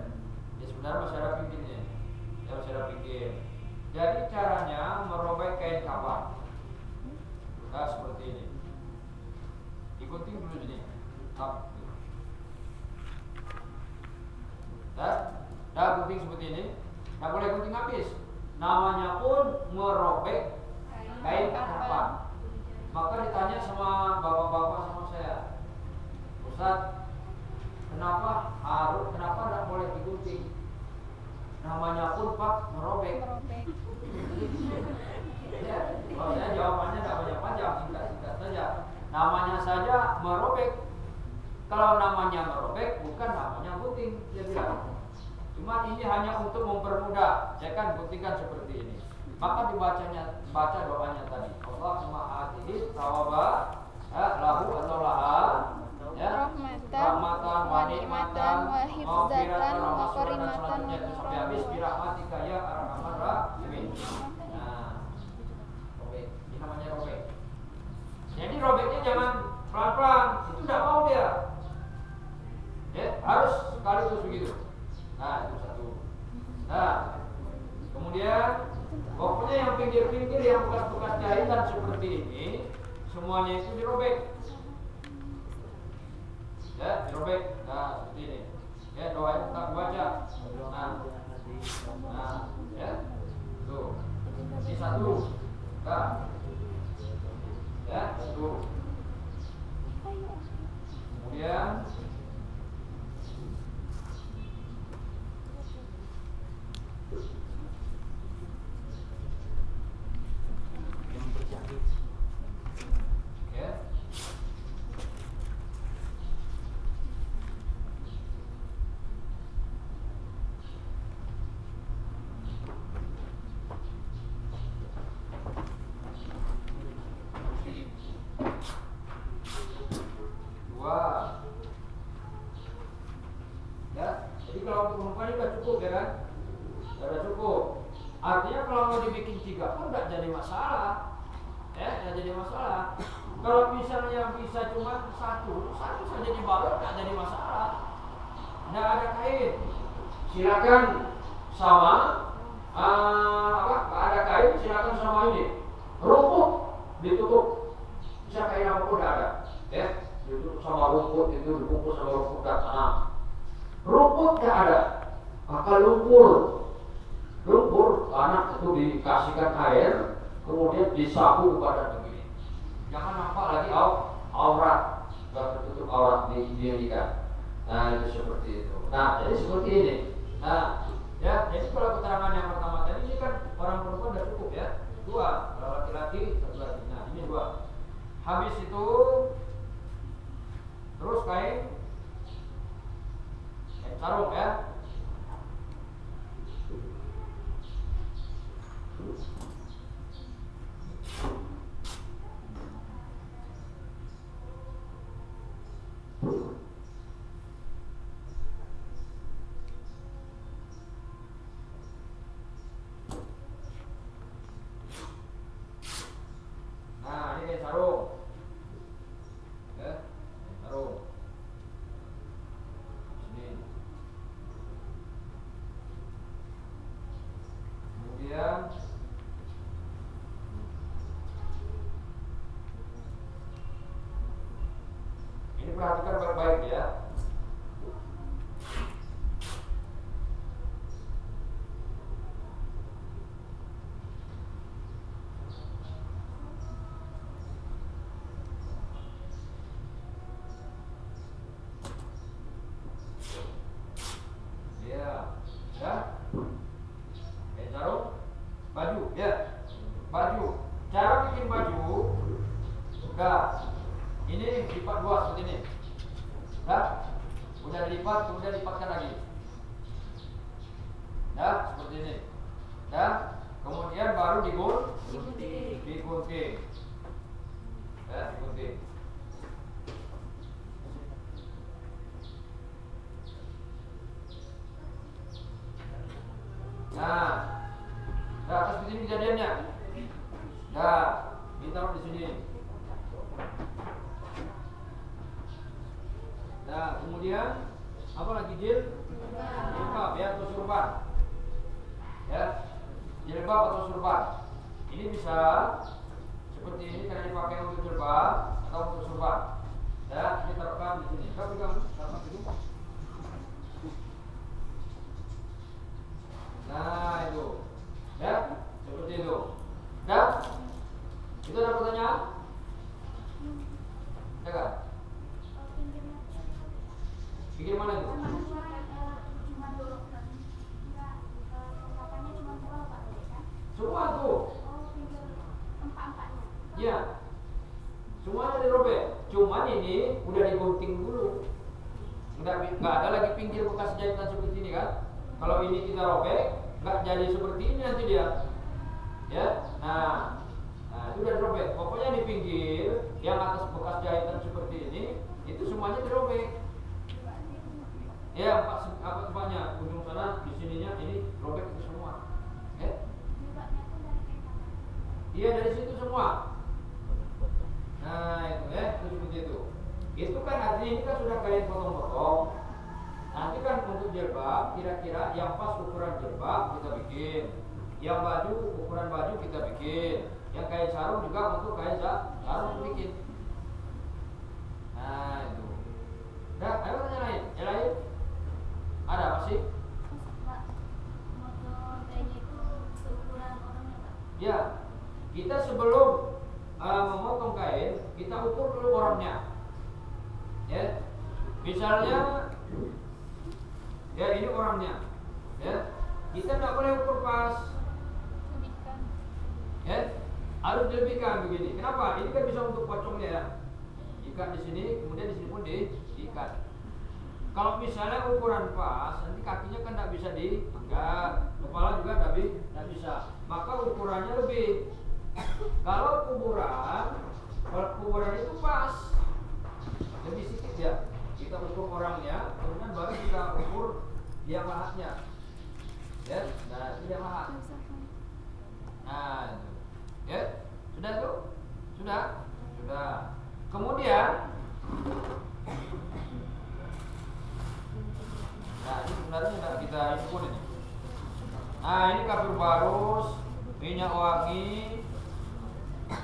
Ya sebenarnya masih ada bikinnya. Ya masih ada bikin. Jadi caranya merobek kain kafan. Nah, seperti ini. Digunting dulu sini. Dah gunting seperti ini. Nggak boleh gunting habis. Namanya pun merobek kain kafan. Maka ditanya sama bapak-bapak sama saya, Ustaz, kenapa tidak boleh digunting? Namanya pun Pak merobek. Ya, kalau saya jawabannya tidak banyak panjang, singkat saja. Namanya saja merobek. Kalau namanya merobek, bukan namanya gunting, dia bilang. Cuma ini hanya untuk mempermudah. Saya kan guntingkan seperti ini. Maka baca doanya tadi. Allahumma atihi tawaba lahu atau laha jangan pelan-pelan, itu tidak mau dia. Ya, harus sekaligus begitu. Nah, itu satu. Nah, kemudian pokoknya yang pinggir-pinggir yang bekas-bekas jahitan seperti ini, semuanya itu dirobek. Ya, dirobek. Nah, seperti ini. Ya, doain tak baca. Nah, ya. Tuh. Ini satu. Nah. Ya, satu. Kemudian yang berjahit. ya. Dua. Ya, jadi kalau untuk perempuan ini udah cukup ya kan? Udah cukup. Artinya kalau mau dibikin 3 pun nggak jadi masalah. Ya, nggak jadi masalah. Kalau misalnya bisa cuma satu saja dibalur nggak jadi masalah. Nggak ada kain. Silakan sama nggak ada kain, silakan sama ini. Rumput ditutup. Bisa kain apa pun nggak ada. Ya, ditutup sama rumput itu dibungkus sama rumput dan tanah. Rumput nggak ada, maka lumpur anak itu dikasihkan air, kemudian disapu kepada begini. Jangan nampak lagi aurat, nggak tertutup aurat dihentikan. Nah itu seperti itu. Nah jadi seperti ini. Nah ya jadi kalau keterangan yang pertama tadi ini kan orang perempuan udah cukup ya, 2. Kalau laki-laki 1 lagi. Nah ini 2. Habis itu terus kain sarung ya. Nah ini kain sarung ya, kain sarung sini. Kemudian ini perhatikan baik-baik ya. Ya. Sarung, baju, ya. Baju. Cara bikin baju, ini lipat 2 seperti ini. Udah dilipat, kemudian lipatkan lagi. Seperti ini. Kemudian baru digunting. Ya, digunting. Nah, atas di sini kejadiannya. Ditaruh di sini. Nah, kemudian apa lagi jilbab ya atau surban. Ya, jilbab atau surban. Ini bisa seperti ini karena dipakai untuk jilbab atau untuk surban. Ya, ini taruhkan di sini. Kau pegang itu. Nah itu, ya seperti itu. Itu ada pertanyaan? Ya kan? Pinggir mana itu? Semua tuh. Ya, semuanya dirobek. Cuman ini udah digunting dulu. Nggak ada lagi pinggir bekas jahitan seperti ini kan? Kalau ini kita robek, nggak jadi seperti ini nanti dia. Ya, nah itu udah dirobek. Pokoknya di pinggir yang atas bekas jahitan seperti ini, itu semuanya dirobek. Ya, semuanya ujung sana di sininya ini robek itu semua. Ya. Iya dari situ semua. Nah itu ya. Itu kan artinya ini kan sudah kalian potong-potong. Nanti kan untuk jilbab kira-kira yang pas ukuran jilbab kita bikin, yang baju ukuran baju kita bikin, yang kain sarung juga untuk kain sarung bikin. Nah itu. Udah, ayo tanya lain. Yang lain? Ada masih? Pak, motor kayaknya itu seukuran orangnya Pak. Ya, kita sebelum memotong kain, kita ukur dulu orangnya. Ya, misalnya, ya ini orangnya. Ya, kita tidak boleh ukur pas. Lebihkan. Ya, harus dilebihkan begini. Kenapa? Ini kan bisa untuk pocongnya ya. Ikat di sini, kemudian di sini pun diikat. Kalau misalnya ukuran pas, nanti kakinya kan tidak bisa diangkat, kepala juga tidak bisa. Maka ukurannya lebih. Kalau kuburan itu pas, lebih sedikit ya. Kita ukur orangnya, kemudian baru kita ukur liang lahatnya. Ya, nah itu liang lahat. Nah itu, ya sudah tuh, sudah. Kemudian, nah ini sebenarnya sudah kita ukur ini. Nah ini kapur barus, minyak wangi,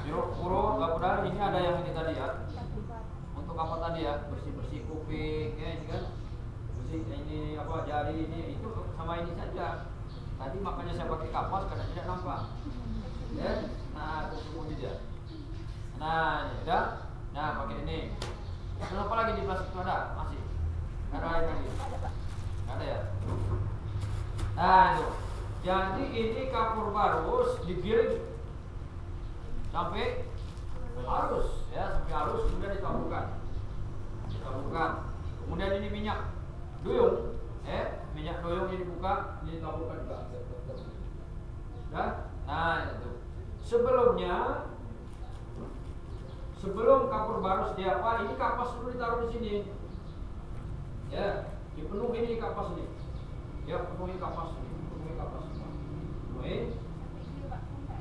jeruk purut, padahal ini ada yang ini tadi ya. Untuk apa tadi ya? Bersih kuping, ya ini kan. Bersih ini apa jari ini itu sama ini saja. Tadi makanya saya pakai kapas karena tidak nampak. Ya, nah terus kemudian dia. Nah ini udah. Nah pakai ini. Terus apa lagi di plastik itu ada? Masih? Ada lain lagi? Ada ya. Nah itu. Jadi ini kapur barus digiring sampai halus ya, sampai halus kemudian ditaburkan. Kemudian ini minyak duyung, minyak duyung ini dibuka, ini ditaburkan juga. Dan, nah itu. Sebelum kapur barus dia apa? Ini kapas dulu ditaruh di sini. Ya, dipenuhi ini kapas ini. Ya, penuhi kapas ini.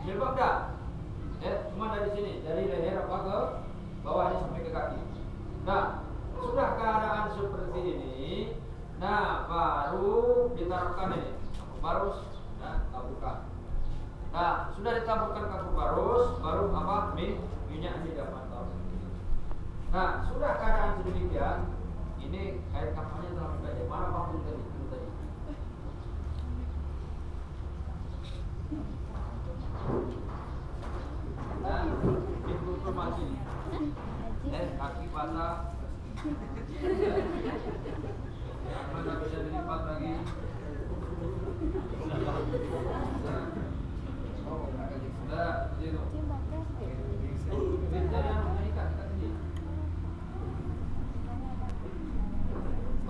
Jilbab dah. Ya, cuma dari sini, dari leher apa ke bawahnya sampai ke kaki. Nah, sudah keadaan seperti ini, nah baru ditaruhkan ini kapur barus dan taburkan. Nah, sudah ditaburkan kapur barus, baru apa? Minyak ini dapat taruh. Nah, sudah keadaan sedemikian, ini kain kafannya telah menjadi mana vakum tadi? Nah, informasi kaki patah, mana bisa dilipat lagi? Sudah, itu.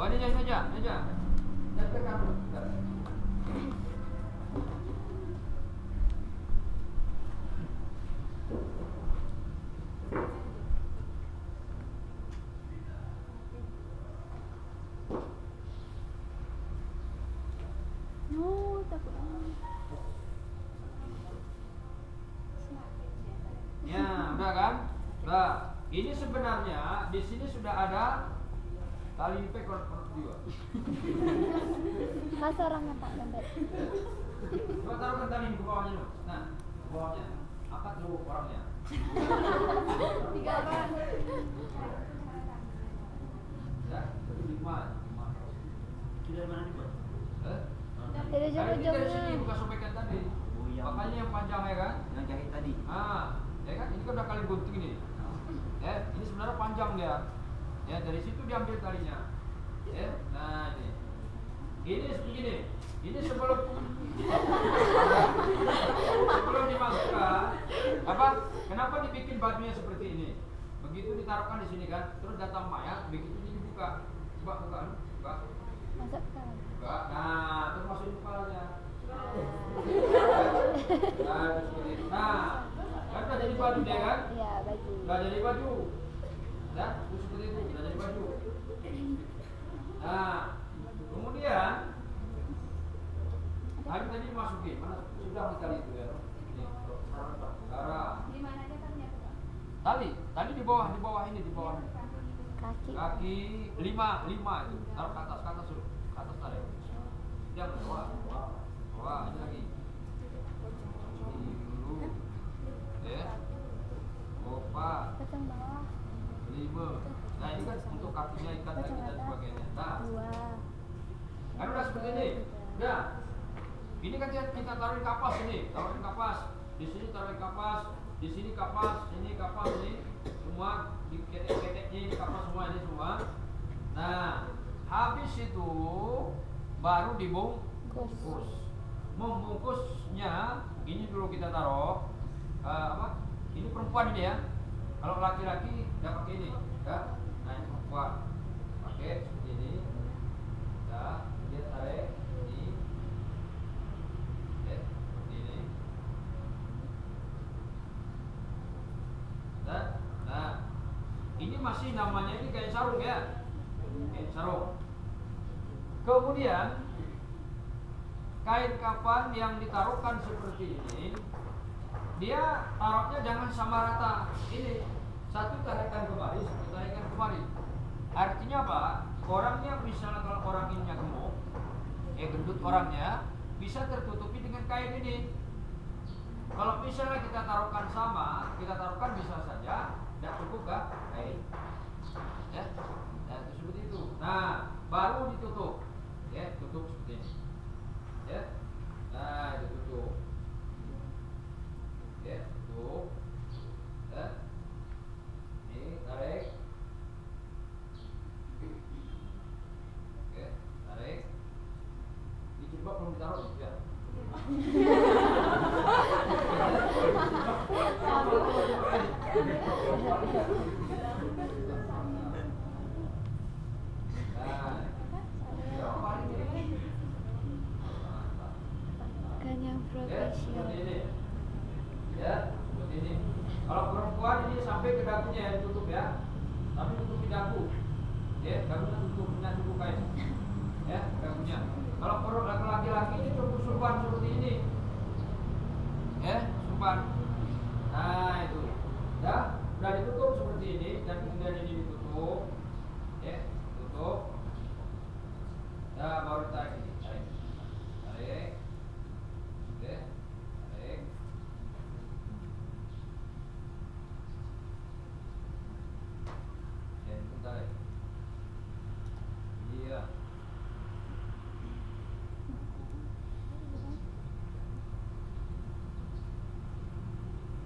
Oh ini aja. Dan tekan. Ya, udah kan? Nah, ini sebenarnya di sini sudah ada tali pekor juga. Masa orangnya Pak lembek. Coba taruhkan tali di bawahnya dulu. Nah, di bawahnya. Angkat dulu orangnya. 3 orang. Ya, 5. Itu dari mana dibuat? Dari Dari sini ujung-ujungnya. bukan sobekan tadi. Oh, yang Makanya yang panjang ya kan? yang jahit tadi. Ya kan? Ini kan udah kalian gunting ini. Ya, ini sebenarnya panjang dia. Ya, dari situ diambil talinya. Ya, nah ini. Ini begini. Ini sebelum dimasukkan, apa? Kenapa dibikin bajunya seperti ini? Begitu ditaruhkan di sini kan, terus datang mayat, begitu ini dibuka. Coba buka. Masukkan. Buka. Nah, terus masukin kepalanya. Nah, terus seperti itu. Nah, kan udah jadi baju dia kan? Iya, baju. Udah jadi baju. Ya, terus seperti itu, udah jadi baju. Nah, kemudian tadi dimasukin, mana sudah sekali itu ya. Ini, darah. Di mana aja kan ya Pak? Tali di bawah ini, di bawah. Kaki lima itu. Taruh ke atas dulu. Ke atas tarik. Jangan bawah ini lagi. Ini dulu. Ya. Opat. 5. Nah ini kan untuk kakinya ikat lagi dan sebagainya. Nah, kan udah seperti ini. Udah. Ini kan kita taruhin kapas ini, taruhin kapas. Di sini taruhin kapas, di sini kapas, ini kapas ini semua di ketek-keteknya ini kapas semua ini semua. Nah, habis itu baru dibungkus. Membungkusnya ini dulu kita taruh ini perempuan ini ya. Kalau laki-laki nggak pakai ini, ya. Nah ini perempuan pakai seperti ini. Ya, dia tarik ini, ya, seperti ini. Dan, nah ini masih namanya ini kayak sarung ya, kayak sarung. Kemudian kain kafan yang ditaruhkan seperti ini, dia taruhnya jangan sama rata. Ini satu tarikan kemari, satu tarikan kemari. Artinya apa? Orangnya misalnya kalau orang ini gemuk, gendut orangnya bisa tertutupi dengan kain ini. Kalau misalnya kita taruhkan sama, kita taruhkan bisa saja tidak cukup kah kain. Ya, nah, itu seperti itu. Nah, baru ditutup, ya, tutup seperti ini. Ya, nah itu tutup. Ya, tutup. Ya. Ini tarik. Oke, tarik. Ini jilbab belum ditaruh ya. Kan yang profesional. Ya, seperti ini. Kalau perempuan ini sampai ke dagunya ya ditutup ya. Tapi tutup di dagu. Ya, dagunya tutup kain. Ya, dagunya. Kalau laki-laki ini tutup surban seperti ini. Ya, surban. Nah, itu. Ya, udah ditutup seperti ini dan kemudian ini ditutup. Ya, tutup. Ya, baru tarik ini. Tarik. Tarik. Oke. Tarik. Tarik. Iya.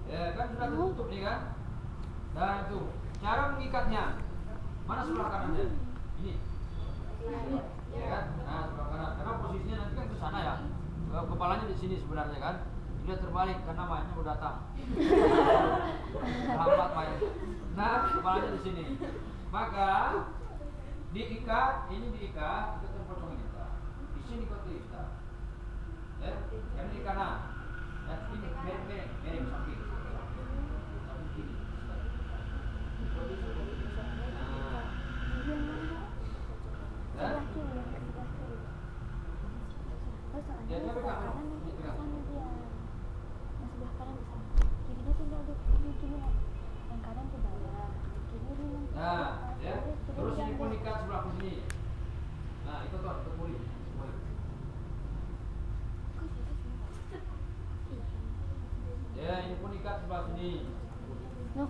Ya kan sudah tertutup nih kan. Dan itu cara mengikatnya. Mana sebelah kanannya? Ini. Ya kan? Nah sebelah kanan. Karena posisinya nanti kan ke sana ya. Kepalanya di sini sebenarnya kan. Dia terbalik karena mayatnya udah datang. Lambat mayatnya. Nah kepalanya di sini. Maka diikat, ini diikat, kita terpotong kita. Di sini kita. Ya, yang di kanan. Ya, ini miring samping. Samping kiri. Nah. Ya, dia pegang. Yang sebelah kanan bisa. Kirinya tinggal di sini. Yang kanan ke bawah. Nah, ya. Terus ini pun ikat sebelah sini. Nah, itu tuh, terpulih. Ya, ini pun ikat sebelah sini. No.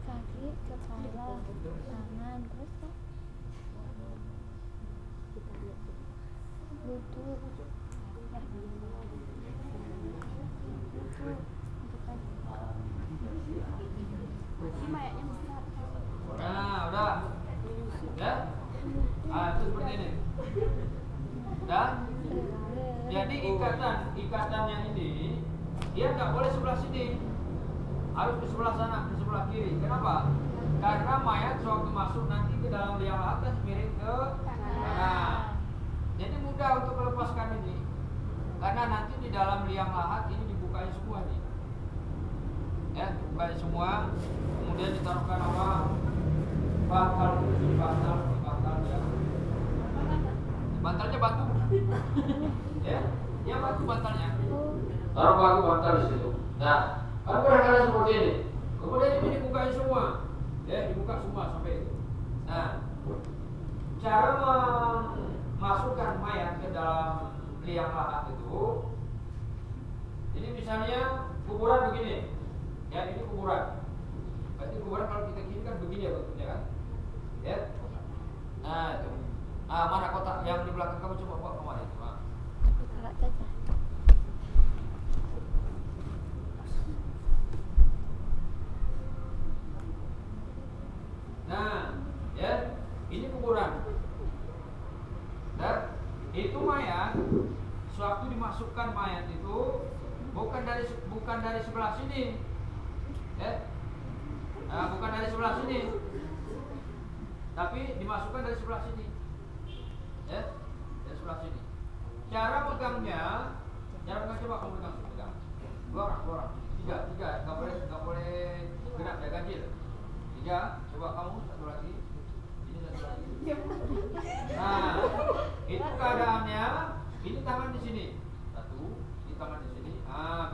Kaki, kepala, tangan, terus kan? Lutut. Ini mayatnya besar. Nah, udah. Ya? Ah, itu seperti ini. Udah? Jadi ikatan yang ini dia nggak boleh sebelah sini. Harus ke sebelah sana, ke sebelah kiri. Kenapa? Karena mayat sewaktu masuk nanti ke dalam liang lahat kan miring ke kanan. Jadi mudah untuk melepaskan ini. Karena nanti di dalam liang lahat ini dibukain semua nih. Ya, dibukain semua. Kemudian ditaruhkan bantal ya. bantalnya batu. Ya, dia batu bantalnya. Taruh batu bantal di situ. Nah, kan gerakannya seperti ini. Kemudian ini dibukain semua, ya dibuka semua sampai itu. Nah, cara memasukkan mayat ke dalam liang lahat itu, ini misalnya kuburan begini, ya ini kuburan. Berarti kuburan kalau kita gini kan begini ya bentuknya kan, ya. Nah itu, mana kotak yang di belakang kamu coba bawa kemana itu? Nah, ya, ini kuburan. Dan itu mayat, sewaktu dimasukkan mayat itu bukan dari sebelah sini, ya, bukan dari sebelah sini, tapi dimasukkan dari sebelah sini, ya, dari sebelah sini. Cara pegangnya, coba kamu pegang. Dua orang, tiga, nggak boleh genap ya ganjil. 3, coba kamu satu lagi, ini satu lagi. Nah, itu keadaannya, ini tangan di sini, satu, ini tangan di sini,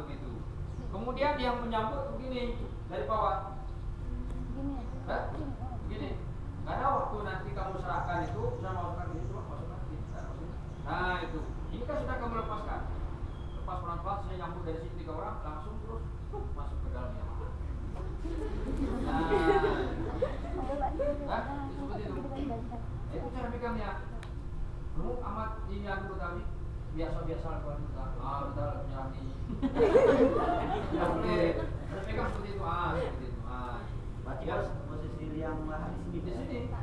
begitu. Kemudian yang menyambut begini dari bawah, begini. Karena waktu nanti kamu serahkan itu, sudah masukkan ini, cuma masukkan ini. Nah itu, ini kan sudah kamu lepaskan, lepas pelan-pelan, saya nyambut dari sini 3 orang, langsung terus masuk ke dalamnya. Seperti itu. Itu cara pegangnya. Kamu amat ini aku tadi biasa lakukan kita. Betul menyerani. Tidak boleh. Harus pegang seperti itu. Seperti itu. Berarti harus posisi liang lahat di sini.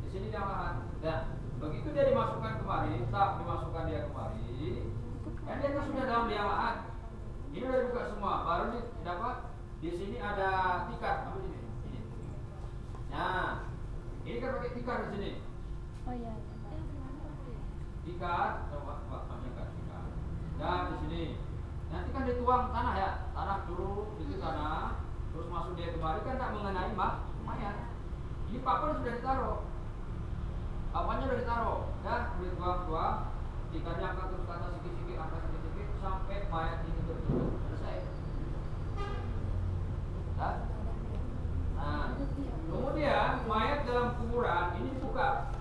Di sini liang lahat. Dan begitu dia dimasukkan kemari, dimasukkan dia kemari, kan dia kan sudah dalam liang lahat. Ini sudah dibuka semua. Baru dapat. Di sini ada tikar, apa ini? Ini. Nah, ini kan pakai tikar di sini. Oh iya. Tikar, coba ambilkan tikar. Dan di sini, nanti kan dituang tanah ya, tanah dulu itu tanah, terus masuk dia kemari kan tak mengenai mayat. Ini papan sudah ditaruh, papannya sudah ditaruh, dan dituang-tuang, tikarnya angkat terus ke atas sedikit-sedikit, sampai mayat ini betul-betul selesai. Nah, kemudian mayat dalam kuburan ini dibuka,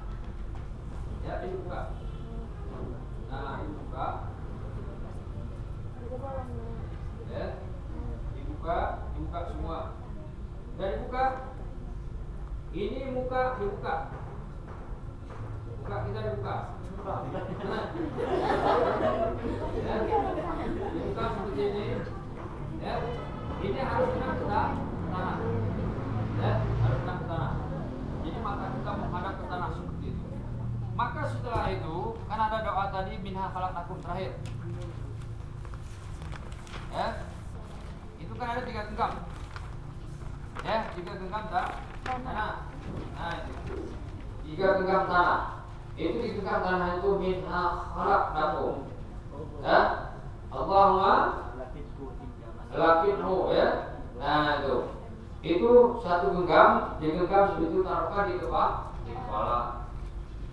ya dibuka. Nah, dibuka, ya dibuka semua. Dan dibuka, ini muka dibuka, muka kita dibuka. Nah, ya, dibuka seperti ini, ya. Ini harus kena ke tanah, ya, harus kena ke tanah. Jadi maka kita menghadap ke tanah seperti itu. Maka setelah itu kan ada doa tadi minha khalaqnakum terakhir, ya. Itu kan ada 3 genggam, ya, 3 genggam tanah. Nah itu 3 genggam tanah. Itu di genggam tanah itu minha khalaqnakum, ya. Allahumma lakinhu, ya. Nah itu 1 genggam, digenggam sebegitu taruhkan di kepala.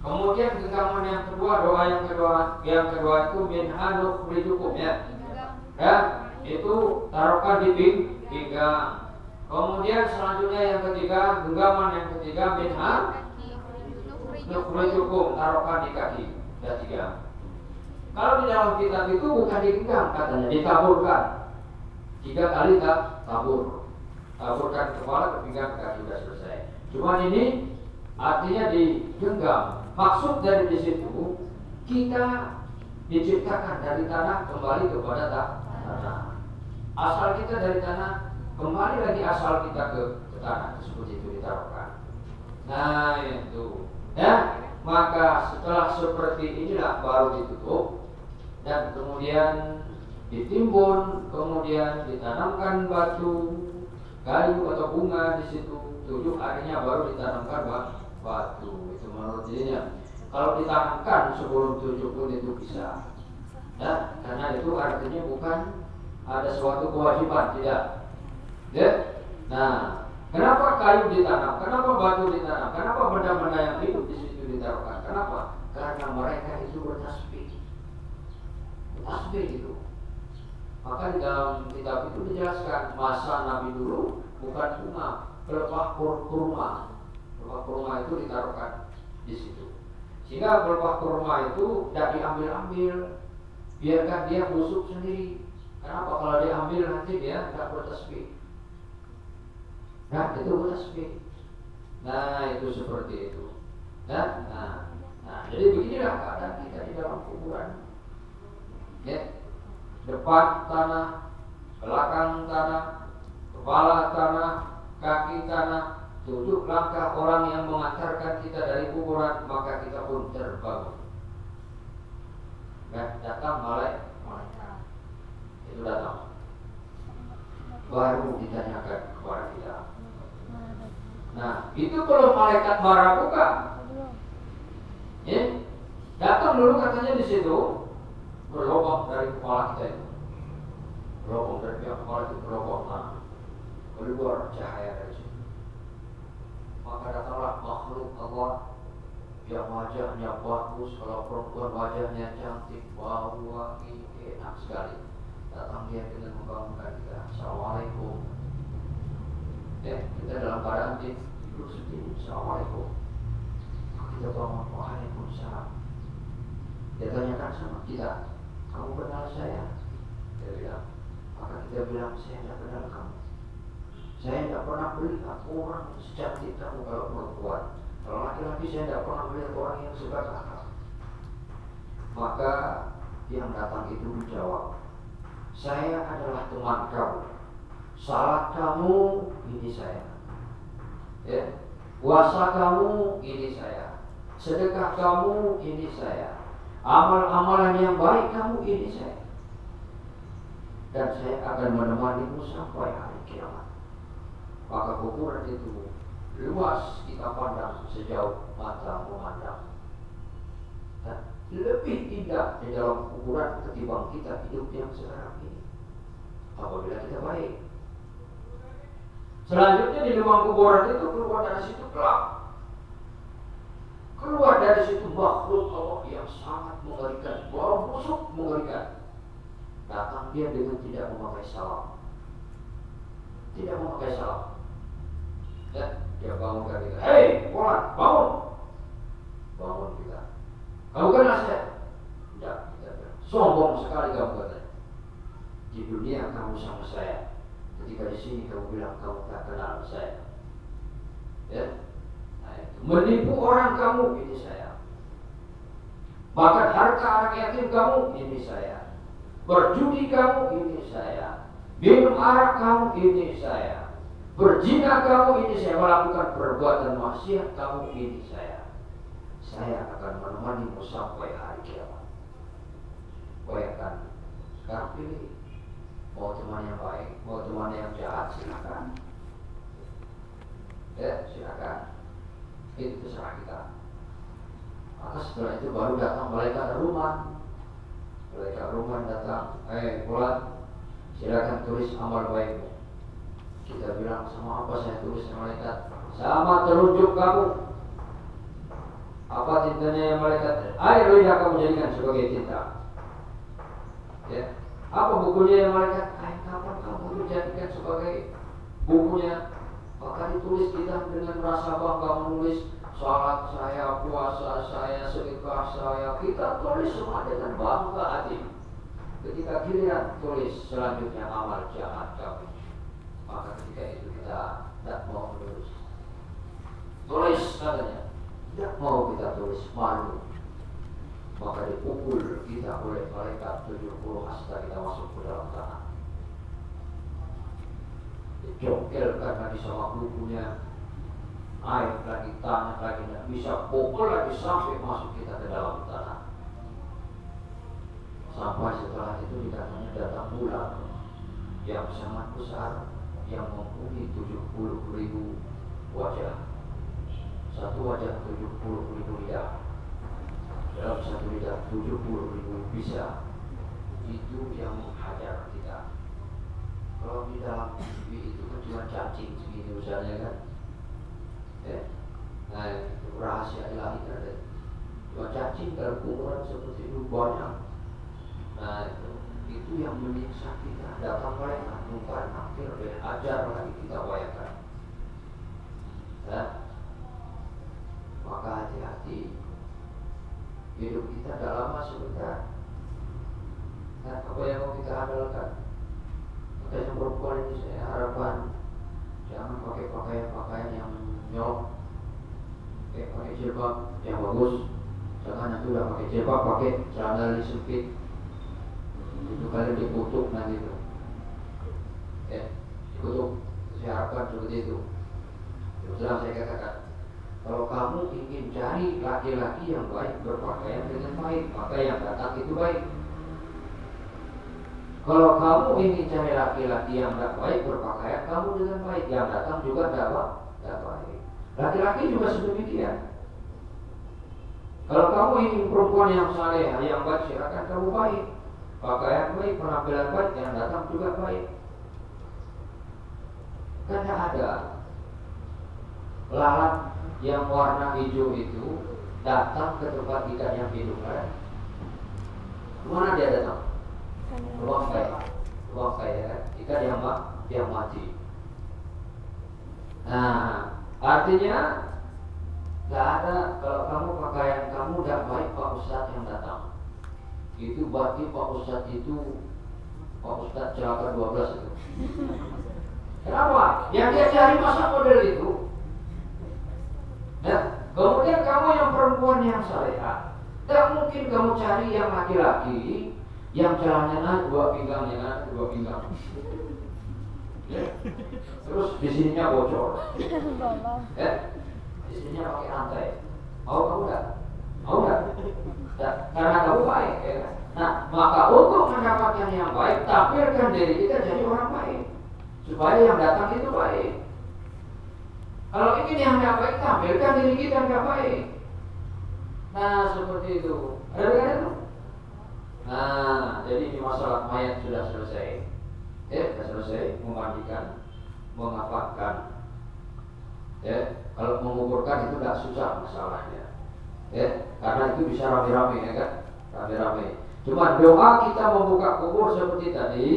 Kemudian genggaman yang kedua, doa yang kedua itu minha nukhrijukum, ya. Ya, itu taruhkan di pinggang. Kemudian selanjutnya yang ketiga, genggaman yang ketiga minha nukhrijukum, taruhkan di kaki. Ada 3. Kalau di dalam kitab itu bukan digenggam katanya, ditaburkan. 3 kali taburkan kepala ke pinggang kaki, sudah selesai. Cuman ini artinya digenggam. Maksud dari di situ kita diciptakan dari tanah kembali kepada tanah. Asal kita dari tanah kembali lagi asal kita ke tanah, seperti itu ditaruhkan. Nah itu, ya. Maka setelah seperti inilah baru ditutup dan kemudian ditimbun, kemudian ditanamkan batu, kayu atau bunga di situ. 7 harinya baru ditanamkan batu. Itu menurut dirinya. Kalau ditanamkan sebelum 7 pun itu bisa, ya, karena itu artinya bukan ada suatu kewajiban, tidak. Ya. Nah, kenapa kayu ditanam? Kenapa batu ditanam? Kenapa benda-benda yang hidup di situ ditaruhkan? Kenapa? Karena karena mereka itu bertasbih. Bertasbih itu. Maka di dalam kitab itu dijelaskan masa Nabi dulu bukan bunga, pelepah kurma. Pelepah kurma itu ditaruhkan di situ. Sehingga pelepah kurma itu tidak diambil-ambil, biarkan dia busuk sendiri. Kenapa? Kalau diambil nanti dia tidak bertasbih. Nah, itu bertasbih. Nah, itu seperti itu. Nah, jadi beginilah keadaan kita di dalam kuburan. Ya. Depan tanah, belakang tanah, kepala tanah, kaki tanah, 7 langkah orang yang mengantarkan kita dari kuburan, maka kita pun terbangun. Dan datang malaikat. Itu datang. Baru ditanyakan kepada kita. Nah, itu belum malaikat marah bukan? Ya, datang dulu katanya di situ. Berlobang dari kepala kita itu, berlobang dari pihak kepala itu, berlobang tanah, keluar cahaya dari situ. Maka datanglah makhluk Allah yang wajahnya bagus, kalau perempuan wajahnya cantik, bau wangi, enak sekali. Datang dia dengan membangunkan kita. Assalamualaikum. Kita dalam keadaan tidur sendiri. Assalamualaikum. Kita bangun. Waalaikumsalam. Dia tanyakan sama kita, kamu kenal saya? Dia bilang. Maka kita bilang, saya tidak kenal kamu. Saya tidak pernah melihat orang secantik kamu kalau perempuan. Kalau laki-laki saya tidak pernah melihat orang yang suka kakak. Maka yang datang itu menjawab, saya adalah teman kamu. Salat kamu, ini saya. Ya. Puasa kamu, ini saya. Sedekah kamu, ini saya. Amal-amalan yang baik kamu, ini saya. Dan saya akan menemanimu sampai hari kiamat. Maka kuburan itu luas kita pandang sejauh mata memandang. Dan lebih indah di dalam kuburan ketimbang kita hidup yang sekarang ini, apabila kita baik. Selanjutnya di lubang kuburan itu keluar dari situ kelak. Keluar dari situ makhluk Allah yang sangat mengerikan, bau busuk mengerikan. Datang dia dengan tidak memakai salam. Tidak memakai salam. Dan dia bangunkan kita. Hei, Polan, bangun. Bangun kita. Kamu kenal saya? Tidak, tidak. Sombong sekali kamu katanya. Di dunia kamu sama saya. Ketika di sini kamu bilang kamu tak kenal saya. Ya. Menipu orang kamu, ini saya. Bahkan harta anak yatim kamu, ini saya. Berjudi kamu, ini saya. Minum arak kamu, ini saya. Berzina kamu, ini saya. Melakukan perbuatan maksiat kamu, ini saya. Saya akan menemanimu sampai hari kiamat. Bayangkan, sekarang pilih. Mau teman yang baik, mau teman yang jahat, silakan. Ya, silakan. Itu terserah kita. Maka setelah itu baru datang malaikat rumah. Malaikat rumah datang, Polan, silakan tulis amal baikmu. Kita bilang, sama apa saya tulis malaikat? Sama telunjuk kamu. Apa tintanya malaikat? Air lidah kamu jadikan sebagai tinta. Ya. Apa bukunya yang malaikat? Kapan kamu dijadikan sebagai bukunya? Maka ditulis kita dengan rasa bangga menulis salat saya, puasa saya, sedekah saya. Kita tulis semua dengan bangga hati. Ketika giliran tulis selanjutnya amal jahat kami, maka ketika itu kita tidak mau menulis. Tulis katanya, tidak mau kita tulis, malu. Maka dipukul kita oleh malaikat 70 hasta kita masuk ke dalam tanah. Dijongkel karena di sama bukunya, naik lagi tanah lagi, tidak bisa pukul lagi sampai masuk kita ke dalam tanah. Sampai setelah itu dikatanya datang bulan yang sangat besar, yang mempunyai 70.000 wajah. Satu wajah 70.000 lidah. Dalam satu lidah 70.000 bisa. Itu yang menghajar kita. Kalau di dalam TV itu kan cuma cacing segini misalnya kan. Nah, itu rahasia ilahi ada. cacing dalam kuburan seperti itu banyak. Nah itu yang menyiksa kita. Datang mereka bukan akhir ajar lagi kita bayangkan. Nah, maka hati-hati. Hidup kita dah lama sebentar. Nah, apa yang mau kita andalkan? Maka yang perempuan ini saya harapkan jangan pakai pakaian yang nyolok, pakai jilbab yang bagus. Jangan nanti udah pakai jilbab, pakai celana sempit. Itu kalian dikutuk nanti itu. Dikutuk. Saya harapkan seperti itu. Terus terang saya katakan, kalau kamu ingin cari laki-laki yang baik, berpakaian dengan baik, maka yang datang itu baik. Kalau kamu ingin cari laki-laki yang tidak baik, berpakaian kamu dengan baik, yang datang juga tidak baik. Laki-laki juga sedemikian. Kalau kamu ingin perempuan yang saleh, yang baik, silakan kamu baik, pakaian baik, penampilan baik, yang datang juga baik. Karena ada lalat yang warna hijau itu datang ke tempat ikan yang hidup, kan? Kemana dia datang? Ruang kaya, kan? Ikan yang mati. Nah, artinya nggak ada kalau kamu pakaian kamu tidak baik, Pak Ustadz yang datang. Itu berarti Pak Ustadz itu Pak Ustadz celaka 12 itu. Kenapa? Yang dia cari masa model itu. Nah, kemudian kamu yang perempuan yang salehah, tidak mungkin kamu cari yang laki-laki yang celananya 2 pinggang, yang ada 2 pinggang. Ya. Terus di sininya bocor. Ya. Di sininya pakai rantai. Mau kamu enggak? Mau enggak? Karena kamu baik, ya kan? Nah, maka untuk mendapatkan yang baik, tampilkan diri kita jadi orang baik, supaya yang datang itu baik. Kalau ingin yang tidak baik, tampilkan diri kita tidak baik. Nah, seperti itu. Ada itu? Nah, jadi ini masalah mayat sudah selesai. Sudah selesai, memandikan, mengapakan. Kalau menguburkan itu tidak susah masalahnya. Karena itu bisa rame-rame, ya kan? Rame-rame. Cuma doa kita membuka kubur seperti tadi,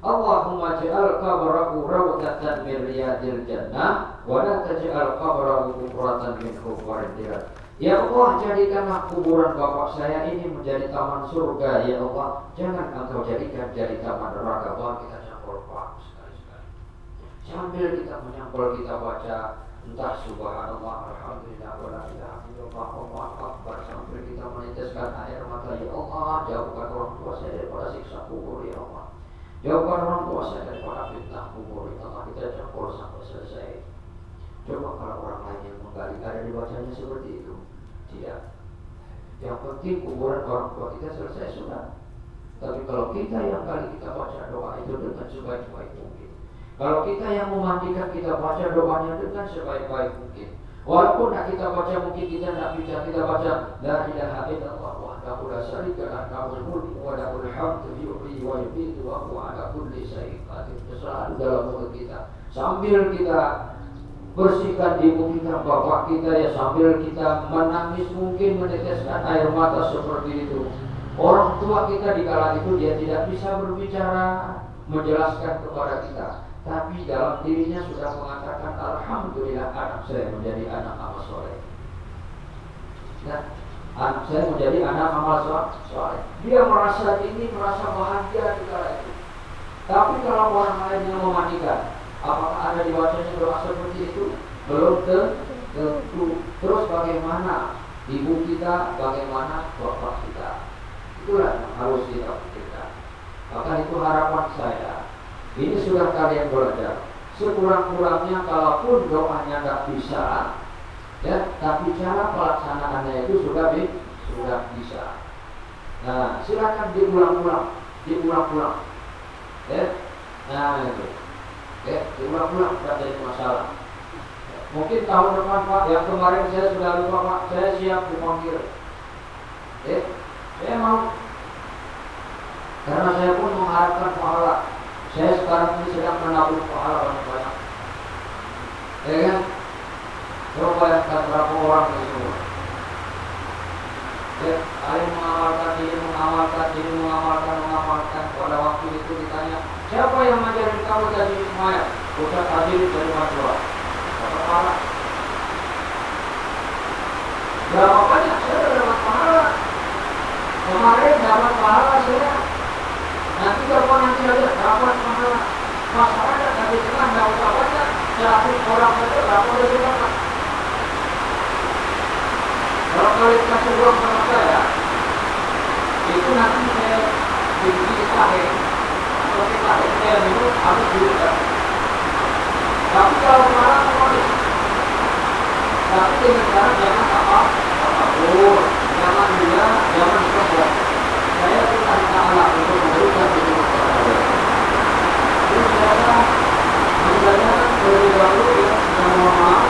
Allahumma ja'al qabrahu rawdatan min riyadil jannah wa la taj'al qabrahu qubratan min quburid nar. Ya Allah, jadikanlah kuburan bapak saya ini menjadi taman surga. Ya Allah, jangan engkau jadikan jadi taman neraka. Bahwa kita campur pak sekali-sekali. Sambil kita menyampul, kita baca entah subhanallah, alhamdulillah, wa la ilaha illallah, Allahu akbar, sambil kita meneteskan air mata. Ya Allah, jauhkan orang tua saya daripada siksa kubur. Ya Allah, jauhkan orang tua saya daripada fitnah kubur. Ya Allah, kita campur sampai selesai. Coba kalau orang lain yang menggali, ada dibacanya seperti itu? Tidak. Yang penting kuburan orang tua kita selesai sudah. Tapi kalau kita yang kali kita baca doa itu dengan sebaik-baik mungkin. Kalau kita yang memandikan, kita baca doanya dengan sebaik-baik mungkin. Walaupun tidak kita baca, mungkin kita tidak bisa, kita baca la ilaha illallah wahdahu la syarika lahu lahul mulku wa lahul hamdu yuhyi wa yumiitu wa huwa ala kulli syai'in qadir. Selalu dalam mulut kita. Sambil kita bersihkan ibu kita, bapak kita, ya sambil kita menangis, mungkin meneteskan air mata seperti itu. Orang tua kita di kala itu dia tidak bisa berbicara, menjelaskan kepada kita, tapi dalam dirinya sudah mengatakan alhamdulillah anak saya menjadi anak amal soleh. Nah, anak saya menjadi anak amal soleh. Dia merasa ini, merasa bahagia di kala itu. Tapi kalau orang lain yang memandikan, apakah ada dibacanya doa seperti itu? Belum tentu. Terus bagaimana ibu kita, bagaimana bapak kita? Itulah yang harus kita pikirkan. Maka itu harapan saya. Ini sudah kalian belajar. Sekurang-kurangnya kalaupun doanya tidak bisa, ya, tapi cara pelaksanaannya itu sudah bisa. Nah, silakan diulang-ulang. Ya, nah itu. Diulang-ulang tidak jadi masalah. Mungkin tahun depan Pak, yang kemarin saya sudah lupa Pak, saya siap dipanggil. Saya mau. Karena saya pun mengharapkan pahala. Saya sekarang ini sedang menabung pahala banyak-banyak. Ya kan? Coba bayangkan berapa orang itu semua. saling mengamalkan. Pada waktu itu ditanya, siapa yang mengajarin kamu tadi mayat? Ustaz Adil dari Madura. Kata para. Berapa banyak saya dapat pahala? Kemarin dapat pahala saya. Nanti kalau nanti ada dapat pahala. Masalahnya dari tengah nggak usah banyak. 100 orang saja berapa udah dapat? Kalau kalian kasih uang sama saya, itu nanti saya beli tahe. Kalau kita saya minum harus diulang. Tapi kalau malah kemarin, tapi dengan cara jangan apapun, jangan juga, jangan sombong. Saya sudah salah untuk memberikan itu kepada saya. Jadi saya mengajarkan dari dahulu ya, dengan mohon maaf.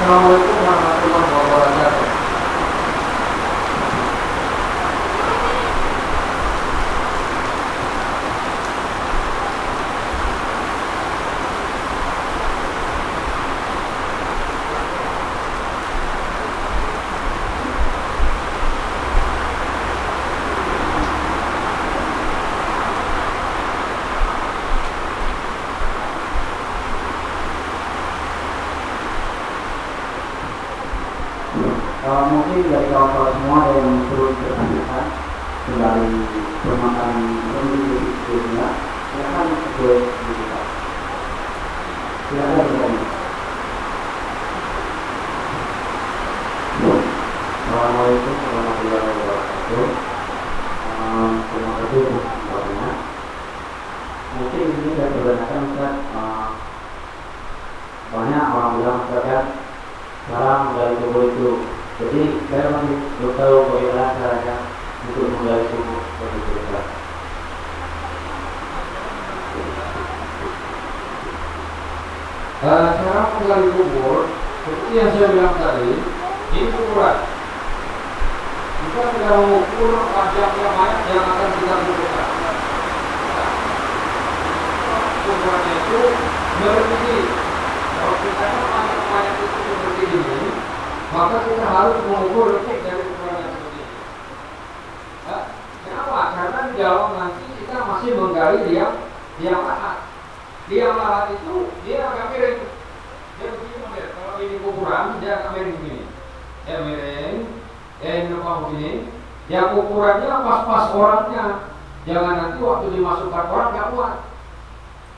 Assalamualaikum warahmatullahi wabarakatuh. Mungkin dari kawan-kawan semua ada yang perlu dipertanyakan kembali permasalahan ini sebelumnya, silakan boleh dibuka. Silakan bertanya. Assalamualaikum warahmatullahi wabarakatuh. Terima kasih untuk pertanyaannya. Mungkin ini saya pertanyakan Ustaz, banyak orang bilang Ustaz sekarang menggali kubur itu. Jadi saya masih belum tahu bagaimana caranya untuk menggali kubur begitu Ustaz. Cara menggali kubur seperti yang saya bilang tadi, ini kuburan. Kita sudah mengukur panjangnya mayat yang akan kita kuburkan. Kuburannya itu melebihi. Kalau kita panjang mayat itu seperti ini, maka kita harus mengukur lebih dari ukuran yang seperti ini. Kenapa? Karena di dalam nanti kita masih menggali liang lahat. Liang lahat itu dia agak miring. Dia begini model. Kalau ini kuburan, dia agak miring begini. Dia miring. Ini begini. Yang ukurannya pas-pas orangnya. Jangan nanti waktu dimasukkan orang nggak kuat.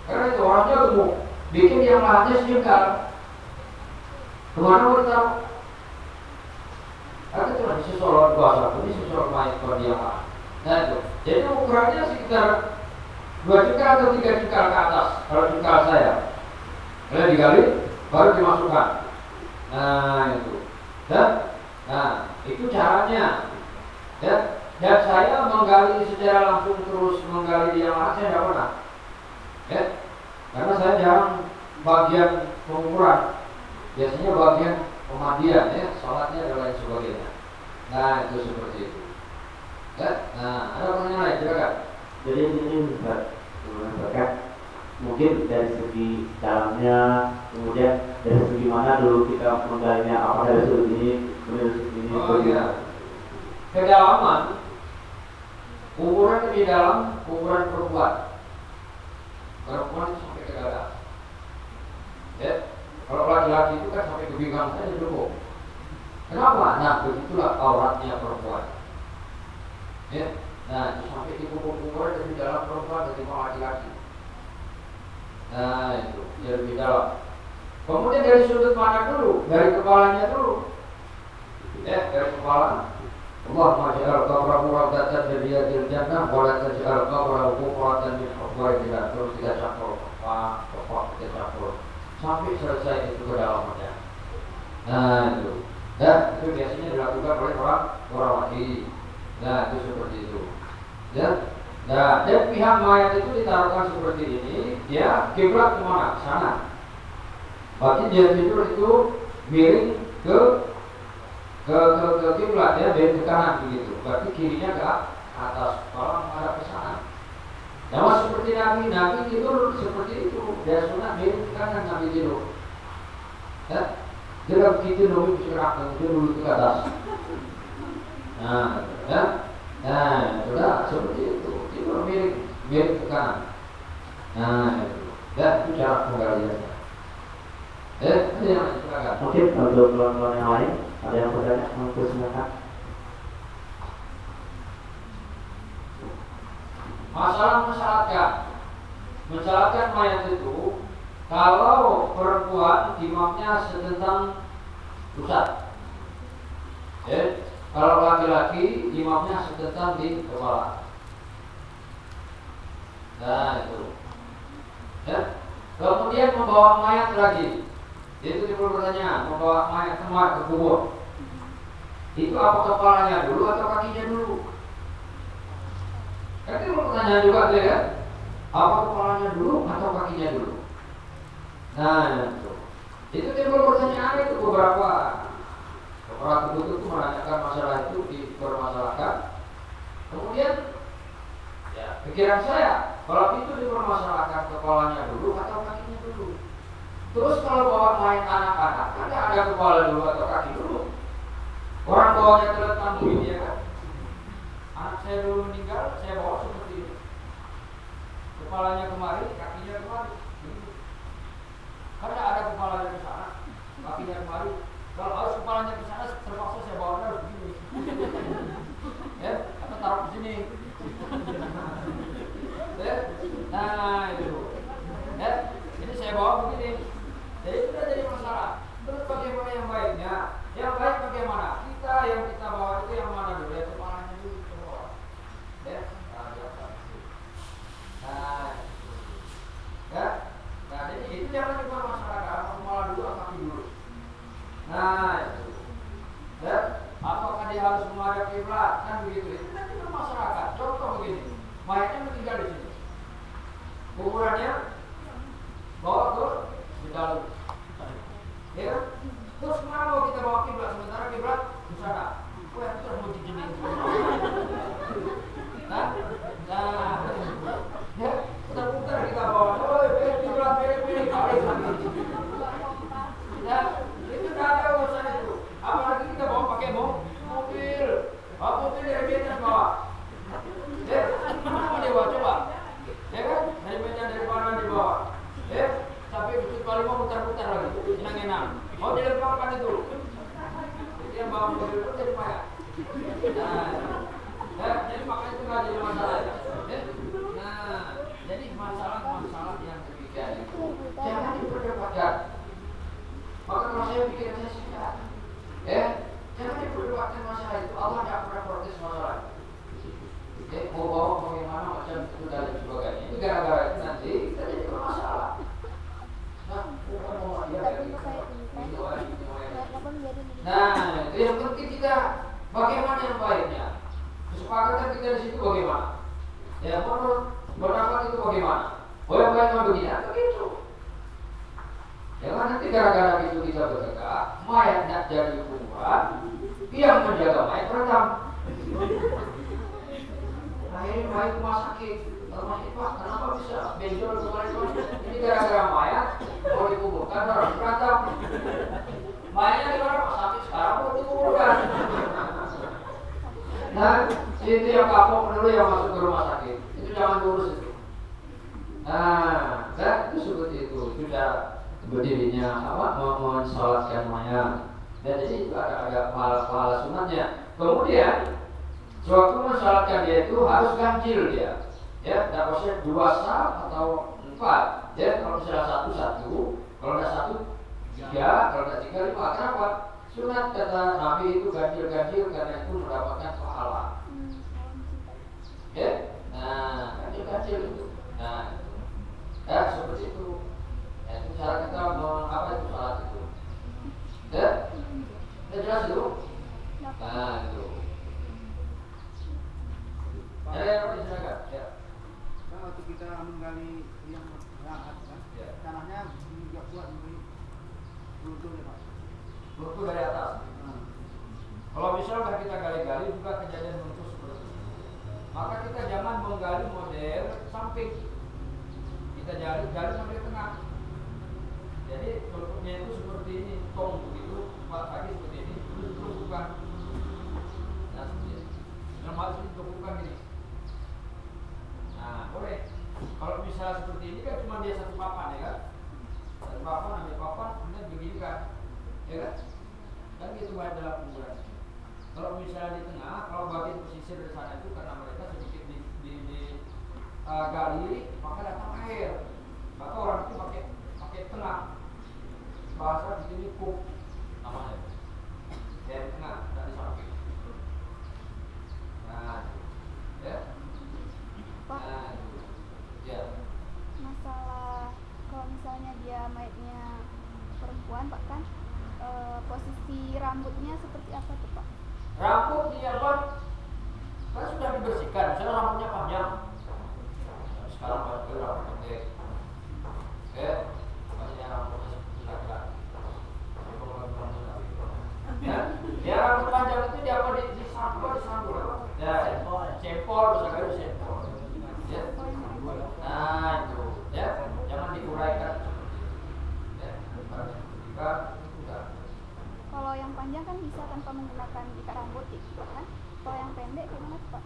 Karena itu orangnya gemuk. Bikin liang lahatnya sejengkal. Kemana mau ditaruh? Karena itu lah susulan kuasa, ini susulan mayat kalau dia lah. Nah itu, jadi ukurannya sekitar 2 jengkal atau 3 jengkal ke atas. Kalau jengkal saya, kalau digali baru dimasukkan. Nah itu, nah itu caranya. Dan saya menggali secara langsung terus menggali di yang lain saya tidak pernah. Karena saya jarang bagian pengukuran. Biasanya bagian pemandian sholatnya dan lain sebagainya. Nah itu seperti itu. Nah ada pertanyaan lain silakan. Jadi ini Ustaz, mungkin dari segi dalamnya, kemudian dari segi mana dulu kita menggalinya, apa dari sudut ini, kemudian dari sudut ini. Oh iya. Kedalaman ukuran lebih dalam ukuran perempuan. Perempuan sampai ke dada. Kalau laki-laki itu kan sampai ke pinggang saja cukup. Kenapa? Nah begitulah auratnya perempuan. Nah itu sampai di kukur-kukuran dari dalam perempuan ketimbang laki-laki. Nah itu dia lebih dalam. Kemudian dari sudut mana dulu? Dari kepalanya dulu. Dari kepala. Allahumma ja'al qabrahu rawdatan min riyadil jannah wa la taj'al qabrahu hufratan min hufratil nar. Terus kita campur kita campur sampai selesai itu kedalamannya. Nah itu. Dan itu biasanya dilakukan oleh orang wali. Nah itu seperti itu. Nah dan pihak mayat itu ditaruhkan seperti ini. Dia kiblat kemana? Sana. Berarti dia tidur itu miring ke kiblat ya, dari ke kanan begitu. Berarti kirinya ke atas, kalau menghadap ke sana. Sama seperti Nabi tidur seperti itu. Dia sunat miring ke kanan Nabi tidur. Dia begitu dulu bergerak dia dulu ke atas. Nah, ya. Nah, sudah seperti itu. Itu miring ke kanan. Nah, itu. Dan itu cara penggaliannya. Ini yang silakan. Mungkin untuk kelompok yang lain ada yang bertanya, silakan. Masalah mensalatkan mayat itu, kalau perempuan imamnya sedentang pusat, kalau laki-laki imamnya sedentang di kepala. Nah itu. Kemudian membawa mayat lagi, itu timbul pertanyaan, membawa mayat semua ke kubur. Itu apa kepalanya dulu atau kakinya dulu? Kan itu pertanyaan juga dia kan? Apa kepalanya dulu atau kakinya dulu? Nah itu timbul pertanyaan itu beberapa kubu itu menanyakan masalah itu dipermasalahkan. Kemudian ya pikiran saya, kalau itu dipermasalahkan kepalanya dulu atau kakinya dulu. Terus kalau bawa main anak-anak, kan ada kepala dulu atau kaki dulu. Orang bawanya terletak begini ya kan? Anak saya dulu meninggal, saya bawa seperti ini. Kepalanya kemari, kakinya kemari. Karena ada kepalanya ke sana, kakinya kemari. Kalau harus kepalanya ke sana, terpaksa saya bawa harus begini. Ya, atau taruh di sini. Ya, nah itu. Ya, ini saya bawa begini. Jadi itu jadi masalah. Terus bagaimana yang baiknya? Yang baik bagaimana? Yang kita bawa itu yang mana dulu? Ya, kepalanya dulu kita bawa. Ya, nah, jadi itu jangan dipermasalahkan kepala dulu atau kaki dulu. Nah, itu. Dan apakah dia harus menghadap kiblat? Kan begitu. Itu nanti bermasyarakat. Contoh begini, mayatnya meninggal di sini. Kuburannya bawa ke dalam. Ya, terus kenapa mau kita bawa kiblat sementara kiblat di sana? Wah, itu harus mau digini. Nah, ya, putar-putar kita bawa. Oh, kiblat pilih-pilih kali lagi. Ya, itu tidak ada urusan itu. Apalagi kita bawa pakai mobil. Mobil dari Medan bawa. Ya, mana mau dibawa coba? Ya kan? Dari Medan dari mana dibawa? Ya, sampai Bukit Palima putar-putar lagi. Senang-senang. Mau dilepaskan itu. Itu yang bawa mobil itu jadi payah. Nah, ya, jadi makanya itu nggak jadi masalah. Ya. Nah, jadi masalah-masalah yang demikian itu jangan diperdebatkan. Maka kalau saya pikir saya sudah, jangan diperdebatkan masalah itu. Allah tidak pernah protes masalah itu. Mau bawa bagaimana macam itu dan sebagainya. Itu gara-gara itu nanti kita jadi bermasalah. Nah, nah, itu yang penting kita bagaimana yang baiknya. Kesepakatan kita di situ bagaimana? Ya, menurut pendapat itu bagaimana? Oh, yang baik begini atau gitu? Jangan nanti gara-gara itu kita berdekat, mayat tidak jadi kuburan, yang menjaga mayat redam. Akhirnya mayat rumah sakit, Pak, kenapa bisa benjol kemarin? Ini gara-gara mayat mau dikuburkan harus berantem. Mayatnya di mana rumah sakit sekarang mau dikuburkan. Nah, itu yang kapok dulu yang masuk ke rumah sakit, itu jangan diurus itu. Nah, itu seperti itu. Sudah berdirinya mensalatkan mayat. Dan jadi ada pahala sunatnya. Kemudian sewaktu mensalatkan dia itu harus ganjil dia. Ya, tidak usah 2 saf atau 4. Ya, kalau misalnya 1, kalau tidak 1, 3, kalau tidak 3, 5. Kenapa? Sunat kata Nabi itu ganjil-ganjil karena itu mendapatkan pahala. Ya, nah ganjil-ganjil itu. Nah, ya seperti itu. Ya, itu cara kita apa itu salat itu. Ya, sudah jelas itu. Nah itu. Ada yang mau diserahkan? Ya. Kan waktu kita menggali yang berangkat kan, tanahnya juga kuat memberi runtuh ya Pak. Runtuh dari atas. Kalau misalnya kita gali-gali juga kejadian runtuh seperti itu, maka kita jangan menggali model samping. Kita gali sampai tengah. Jadi bentuknya itu seperti ini, tong begitu. kaki seperti ini, terus tumpukan. Nah, seperti ini. Normal sih tumpukan gini. Nah, boleh. Kalau misalnya seperti ini kan cuma dia satu papan ya kan? Satu papan, ambil papan, kemudian begini kan, ya kan? Dan gitu banyak dalam kuburan. Kalau misalnya di tengah, kalau bagian pesisir di sana itu karena mereka sedikit gali, maka datang air. Maka orang itu pakai tengah. Bahasa di sini kub namanya. Ya di tengah, tidak di samping. Nah, ya. Nah, ya. Masalah kalau misalnya dia mayatnya perempuan Pak kan posisi rambutnya seperti apa tuh Pak? Rambut dia kan sudah dibersihkan, misalnya rambutnya panjang. Sekarang banyak rambut pendek. Banyak rambutnya seperti laki-laki. Ya rambut panjang itu dia apa disambul. Ya, cempol misalkan cempol. Ya. Nah itu, ya jangan diuraikan seperti itu. Ya, ketika sudah. Kalau yang panjang kan bisa tanpa menggunakan ikat rambut gitu kan? Kalau yang pendek gimana Pak?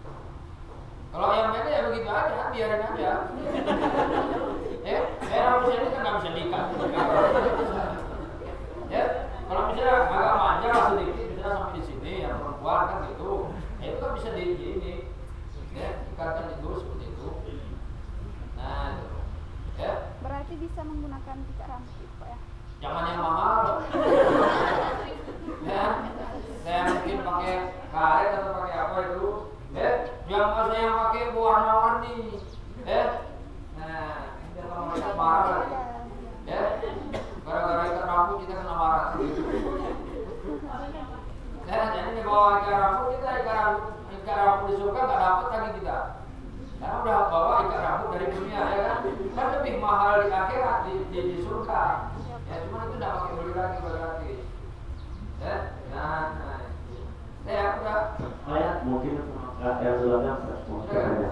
Kalau yang pendek ya begitu aja, biarin aja. Rambut ini kan nggak bisa diikat. Ya, kalau misalnya agak panjang sedikit, misalnya sampai di sini, yang perempuan kan gitu, itu kan bisa di ini, ya, ikatkan itu seperti itu. Nah, itu. Ya. Berarti bisa menggunakan ikat rambut gitu Pak ya? Jangan yang mahal. Ya, saya mungkin pakai karet atau pakai apa itu. Jangan saya yang pakai warna-warni. Nah, kalau mereka marah. Gara-gara ikat rambut kita kena marah. Jadi nih bawa ikat rambut kita, ikat rambut di surga nggak dapat lagi kita. Karena udah bawa ikat rambut dari dunia ya kan. Kan lebih mahal di akhirat di surga. Ya cuma itu nggak pakai beli lagi berarti. Nah, saya udah. Ayat mungkin yang sebelumnya saya.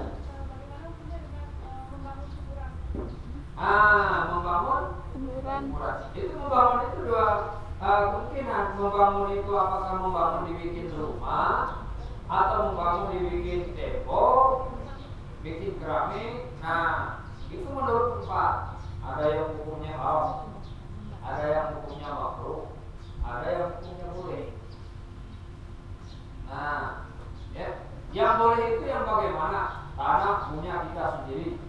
Membangun kuburan. Itu membangun itu dua kemungkinan. Membangun itu apakah membangun dibikin rumah atau membangun dibikin tembok, bikin keramik. Nah, itu menurut tempat. Ada yang hukumnya haram, ada yang hukumnya makruh, ada yang hukumnya boleh. Nah, ya, yang boleh itu yang bagaimana? Tanah punya kita sendiri,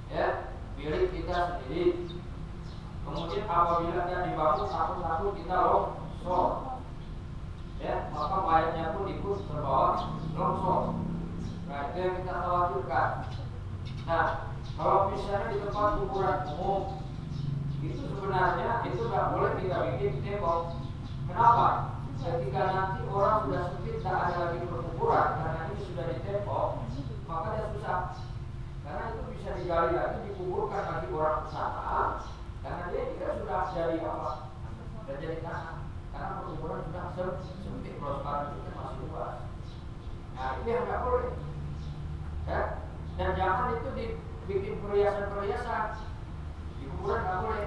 ya, milik kita sendiri. Kemudian apabila dia dibangun satu-satu kita longsor, ya, maka mayatnya pun ikut terbawa longsor. Nah, itu yang kita khawatirkan. Nah, kalau misalnya di tempat kuburan umum, itu sebenarnya itu nggak boleh kita bikin tembok. Kenapa? Ketika nanti orang sudah sempit, tak ada lagi perkuburan karena ini sudah ditembok, maka dia susah. Karena itu bisa digali lagi, dikuburkan lagi orang ke sana. Karena dia juga sudah jadi apa? Sudah jadi tanah. Karena perkuburan sudah sempit, kalau sekarang itu masih luas. Nah, ini yang nggak boleh. Ya? Dan jangan itu dibikin perhiasan-perhiasan. Di kuburan nggak boleh.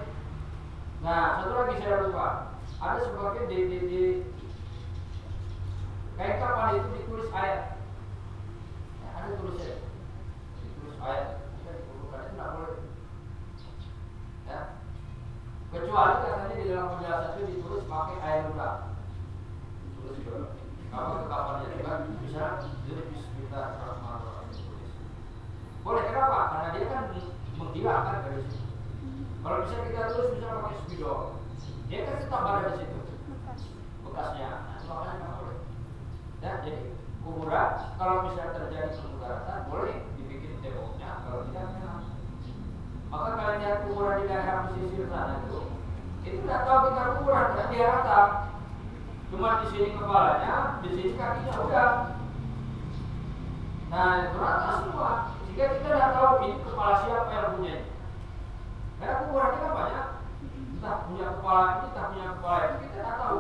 Nah, satu lagi saya lupa. Ada sebagian di kain kapan itu ditulis ayat. Ya, ada tulisnya. Ditulis ayat. Kita dikuburkan itu nggak boleh. Ya. Kecuali katanya di dalam penjelasan itu ditulis pakai air ludah. Ditulis juga. Kalau kekapannya juga bisa jadi Bismillahirrahmanirrahim ditulis. Boleh, kenapa? Karena dia kan menghilangkan dari situ. Kalau bisa kita tulis bisa pakai spidol, dia kan tetap ada di situ bekasnya. Nah, makanya nggak boleh. Ya, jadi kuburan kalau misalnya terjadi kemudaratan boleh dibikin temboknya, kalau tidak memang. Maka kalian lihat kuburan di daerah pesisir sana itu tidak tahu kita kuburan, karena dia rata. Cuma di sini kepalanya, di sini kakinya udah. Nah, itu rata semua. Jika kita tidak tahu ini kepala siapa yang punya ini. Karena kuburan kita banyak, entah punya kepala ini, entah punya kepala itu, kita tidak tahu.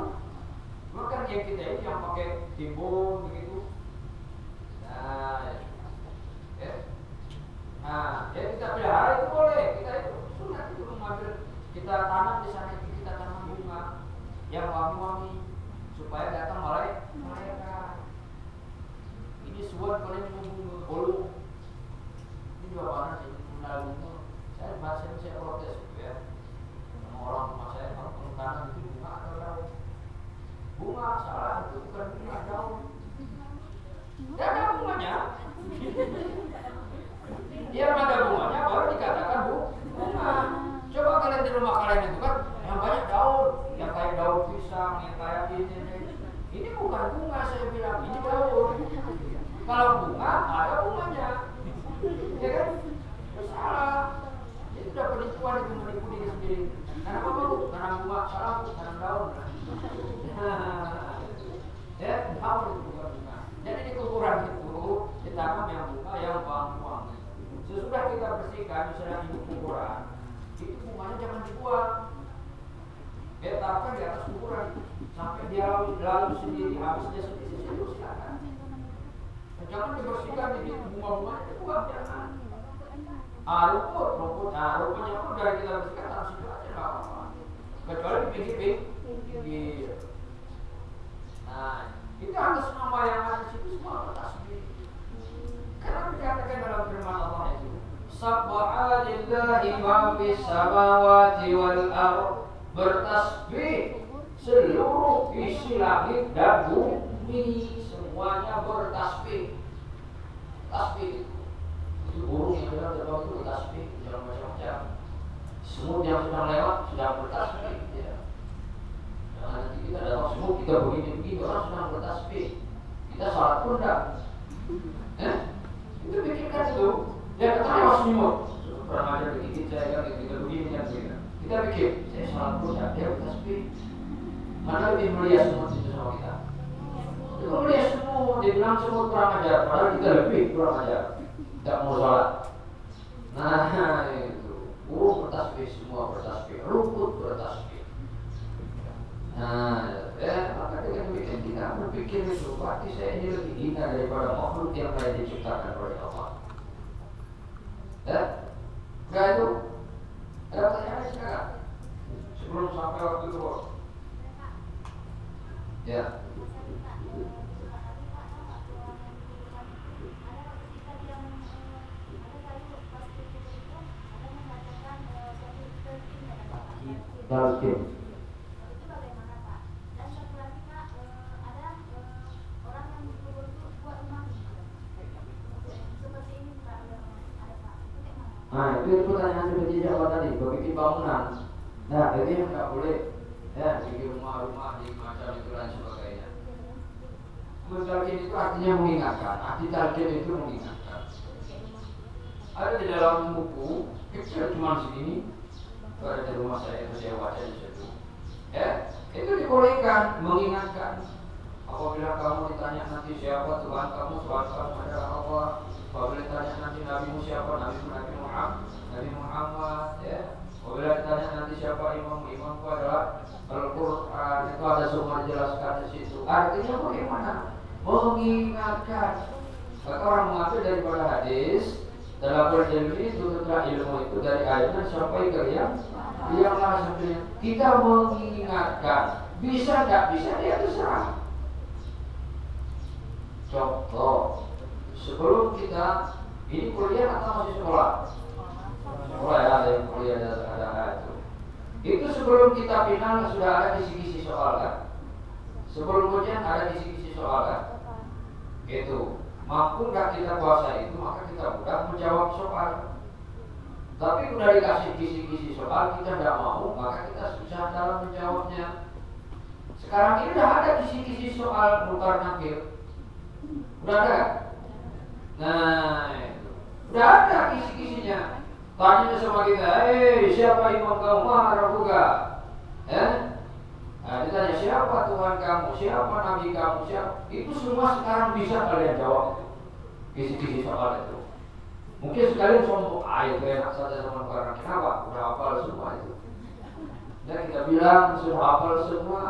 Maka yang kita ini yang pakai timbun begitu. Nah, ya. Nah, ya kita pelihara itu boleh. Kita itu sunat itu mengambil, kita tanam di sana itu kita tanam bunga. yang wangi-wangi supaya datang malaikat. Ini suat paling menghulu. Ini jawabannya sih mendalam. Saya bahasa ini saya protes gitu ya. Orang rumah saya kalau penekanan itu bunga atau daun. Bunga salah itu bukan bunga daun. Tidak ada bunganya. Dia ada bunganya baru dikatakan bunga. Coba kalian di rumah kalian itu kan yang banyak daun, yang kayak daun pisang, yang kayak ini. Ini bukan bunga saya bilang, ini daun. Kalau bunga ada bunganya, ya kan? Salah. Itu sudah penipuan itu menipu diri sendiri. Karena apa bu? Karena bunga salah bu, karena daun. Ya, daun itu bukan bunga. Jadi di kuburan itu ditanam yang bunga yang wangi-wangi. Sesudah kita bersihkan, misalnya di kuburan, itu bunganya jangan dibuang. Letakkan di atas kuburan sampai dia lalu sendiri, habis dia sendiri silakan. Jangan dibersihkan di bunga-bunganya dibuang, jangan. Rumputnya pun dari kita bersihkan harus itu aja nggak apa-apa. Kecuali di pinggir. Nah, itu atas nama yang ada di situ semua bertasbih. Karena dikatakan dalam firman Allah itu, Sabbaha lillahi ma fis samawati wal ardh, bertasbih seluruh isi langit dan bumi, semuanya bertasbih. Tasbih itu burung yang sedang terbang itu bertasbih, jangan macam-macam. Semut yang sedang lewat sedang bertasbih, ya. Nah, nanti kita datang semut kita begini orang sedang bertasbih. Kita salat pun enggak. Itu pikirkan itu. Ya ketawa semut. Pernah aja begini saya kan kita begini kan begini. Kita pikir saya salat pun enggak, dia bertasbih. Mana lebih mulia semut itu sama kita? Itu mulia semut. Dia bilang semut kurang ajar, padahal kita lebih kurang ajar. Tidak mau sholat. Nah itu burung bertasbih, semua bertasbih, rumput bertasbih. Nah, maka dengan demikian kita berpikir itu, berarti saya ini lebih hina daripada makhluk yang lain diciptakan oleh Allah. Enggak itu? Ada pertanyaan sekarang? Sebelum sampai waktu itu, ya. Talqin. Itu bagaimana Pak? Dan satu lagi Pak, ada orang yang dikubur itu buat rumah seperti ini Pak, ada Pak. Itu gimana? Nah itu pertanyaan seperti siapa tadi, bikin bangunan. Nah itu yang nggak boleh, ya bikin rumah-rumah di macam itu dan sebagainya. Talqin itu artinya mengingatkan, arti talqin itu mengingatkan. Ada di dalam buku kecil cuma segini. Ada di rumah saya itu saya baca di situ. Ya, itu dibolehkan mengingatkan. Apabila kamu ditanya nanti siapa Tuhan kamu adalah Allah. Apabila ditanya nanti Nabimu siapa, Nabi Muhammad. Ya. Apabila ditanya nanti siapa imamku adalah Al-Quran. Itu ada semua dijelaskan di situ. Artinya bagaimana? Mengingatkan. Maka orang mengambil daripada hadis. Dalam ilmu itu tutuplah ilmu itu dari ayatnya sampai ke yang langsung. Kita mengingatkan, bisa nggak bisa dia terserah. Contoh, sebelum kita ini kuliah atau masih sekolah? Sekolah ya, ada yang kuliah ada itu. Itu sebelum kita final sudah ada kisi-kisi soal kan? Sebelum ujian ada kisi-kisi soal kan? Itu. Mampu nggak kita puasa itu, maka kita mudah menjawab soal. Tapi udah dikasih kisi-kisi soal, kita tidak mau, maka kita susah dalam menjawabnya. Sekarang ini udah ada kisi-kisi soal mutar nakir. Udah ada kan? Nah itu. Udah ada kisi-kisinya. Tanya sama kita, siapa imam kamu? Rabbuka. Nah, ditanya siapa Tuhan kamu, siapa Nabi kamu, siapa? Itu semua sekarang bisa kalian jawab itu. Kisi-kisi soal itu. Mungkin sekalian sombong, itu enak saja sama karena kenapa? Udah hafal semua itu. Dan kita bilang sudah hafal semua.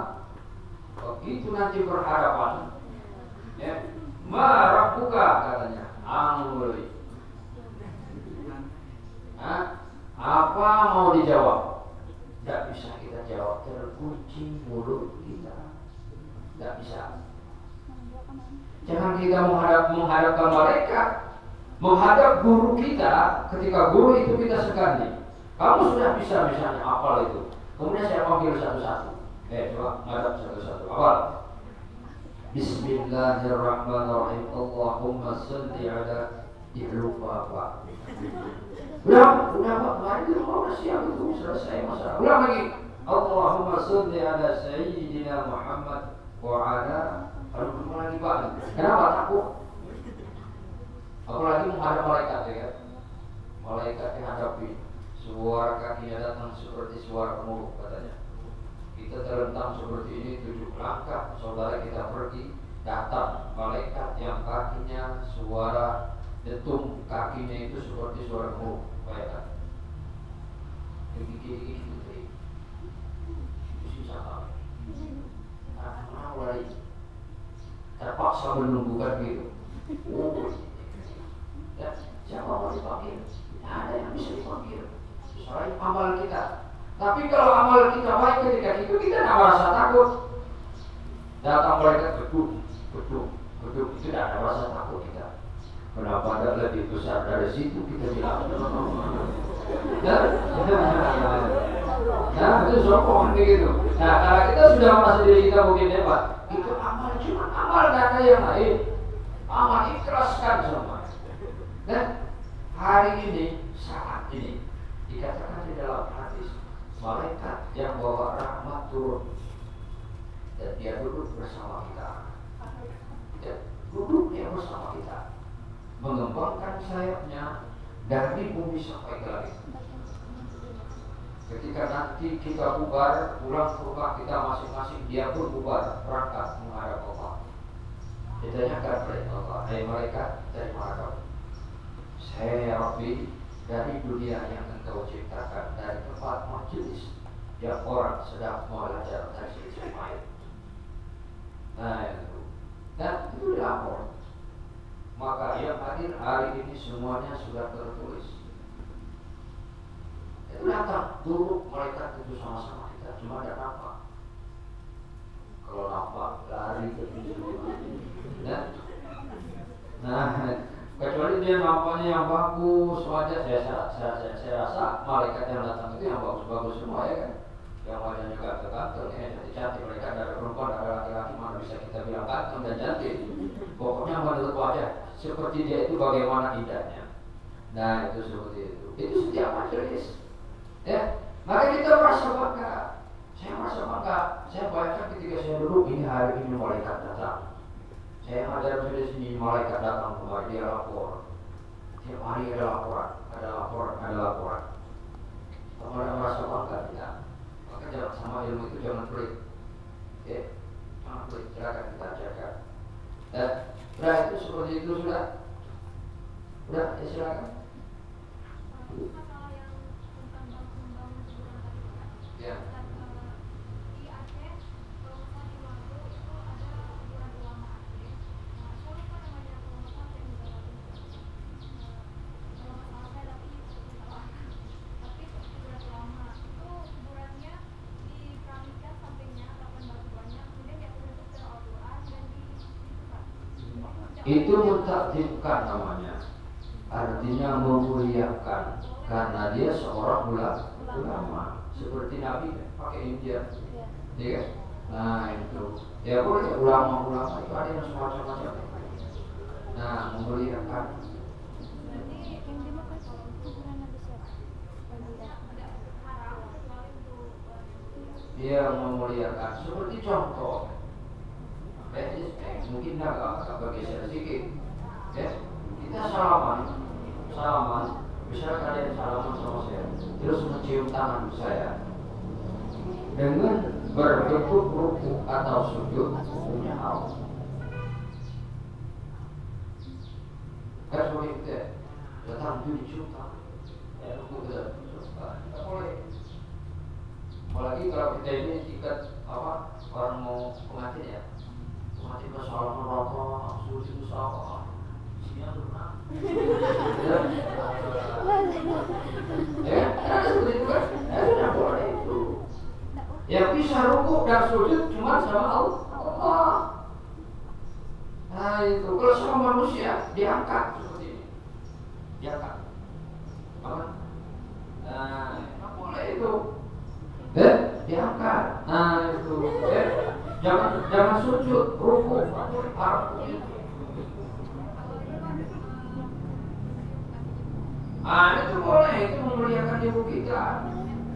Begitu nanti berhadapan, ya, Rabbuka katanya, Anguli. Apa mau dijawab? Tidak bisa kita jawab, terkunci mulut kita. Tidak bisa. Jangan kita menghadapkan malaikat, menghadap guru kita. Ketika guru itu kita segani. Kamu sudah bisa misalnya hafal itu. Kemudian saya panggil satu-satu. Coba ngadap satu-satu. Hafal. Bismillahirrahmanirrahim. Allahumma shalli ala lupa Pak. Udah Pak, mari itu udah siap itu selesai masalah. Ulang lagi. Allahumma shalli ala sayyidina Muhammad wa ala lagi Pak. Kenapa takut? Apalagi menghadap malaikat ya kan? Malaikat dihadapi, suara kakinya datang seperti suara gemuruh katanya. Kita terlentang seperti ini 7 langkah, saudara kita pergi, datang malaikat yang kakinya suara detum, kakinya itu seperti suara gemuruh. Bayangkan. Gigi-gigi itu susah banget. Mulai terpaksa menunggukan gitu. Ya, siapa mau dipanggil? Tidak ada yang bisa dipanggil. Soalnya amal kita. Tapi kalau amal kita baik ketika itu kita tidak merasa takut. Datang malaikat gedung, itu tidak ada rasa takut kita. Kenapa ada lebih besar dari situ kita bilang. Nah itu sokongan begitu. Nah kalau kita sudah merasa diri kita mungkin hebat, itu amal cuma amal, tidak ada yang lain. Amal ikhlaskan semua. Dan hari ini, saat ini dikatakan di dalam hadis, malaikat yang bawa rahmat turun dan dia duduk bersama kita. Dan duduk dia bersama kita, mengembangkan sayapnya dari bumi sampai ke langit. Ketika nanti kita bubar, pulang ke rumah kita masing-masing, dia pun bubar, berangkat menghadap Allah. Ditanyakan oleh Allah, hai malaikat, dari mana kamu? Saya ya Rabbi, dari dunia yang engkau ciptakan, dari tempat majelis yang orang sedang belajar dari Ismail. Nah itu, dan itu dilapor. Maka yang hadir hari ini semuanya sudah tertulis. Itu datang, duduk malaikat itu sama-sama kita, cuma ada nampak. Kalau nampak lari ke pintu. Nah, kecuali dia nampaknya yang bagus, wajah saya rasa malaikat yang datang itu yang bagus-bagus semua ya kan. Yang wajahnya ganteng-ganteng, cantik-cantik, mereka ada perempuan, ada laki-laki, mana bisa kita bilang ganteng dan cantik. Pokoknya menurut wajah seperti dia itu bagaimana indahnya. Nah itu seperti itu. Itu setiap majelis. Ya, maka kita merasa bangga. Saya merasa bangga. Saya bayangkan ketika saya duduk ini hari ini malaikat datang. Saya ada di sini malaikat datang kembali, dia lapor. Tiap hari ada laporan. Kemudian merasa bangga kita. Maka jangan sama ilmu itu jangan pelit. Ya, jangan pelit. Silakan kita jaga. Dan sudah itu seperti itu sudah. Ya silakan. Masalah yang tentang bangun kuburan tadi kan. Ya. Di Aceh, kalau misalnya di Waru itu ada kuburan ulama Aceh. Nah, saya lupa namanya kalau nggak salah saya juga lagi. Kalau nggak salah saya tapi salah. Tapi kuburan ulama itu kuburannya dikeramikan sampingnya 8 batuannya, kemudian dia tutup dengan Al-Quran dan ditukar. Itu mentakdirkan namanya. Artinya memuliakan karena dia seorang ulama seperti Nabi pakai India, ya kan? Nah itu ya boleh ulama-ulama itu ada yang semacam-macam. Nah memuliakan. Dia memuliakan seperti contoh. Mungkin agak bergeser sedikit. Ya, kita salaman. Misalnya kalian salaman sama saya, terus mencium tangan saya dengan berbentuk ruku atau sujud, hukumnya haram. Kan seperti itu ya, datang itu dicium tangan, ruku kita tidak boleh. Apalagi kalau kita ini ikat orang mau pengantin ya, pengantin bersalaman rata, sujud sama. Ya, seperti itu kan? Tidak boleh itu. dan sujud cuma sama Allah. Nah itu kalau sama manusia diangkat seperti ini, diangkat. Apa? Nah, nggak boleh itu. Diangkat. Nah itu. Jangan sujud, ruku. Itu boleh, itu memuliakan ibu kita.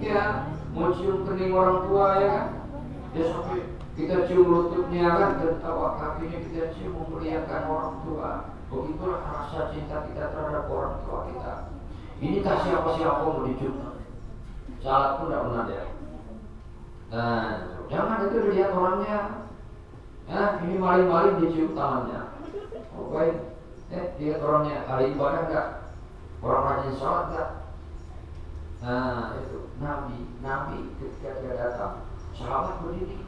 Ya, mau cium kening orang tua ya kan. Ya sampai kita cium lututnya kan, dan tawa kakinya kita cium, memuliakan orang tua. Begitulah rasa cinta kita terhadap orang tua kita. Ini kasih siapa mau dicium. Salat pun tidak pernah dia. Nah, jangan itu dilihat orangnya. Ini maling-maling dicium tangannya. Oh baik. Lihat orangnya hari ibadah enggak? Orang rajin sholat enggak? Nah itu Nabi ketika dia datang, sahabat berdiri,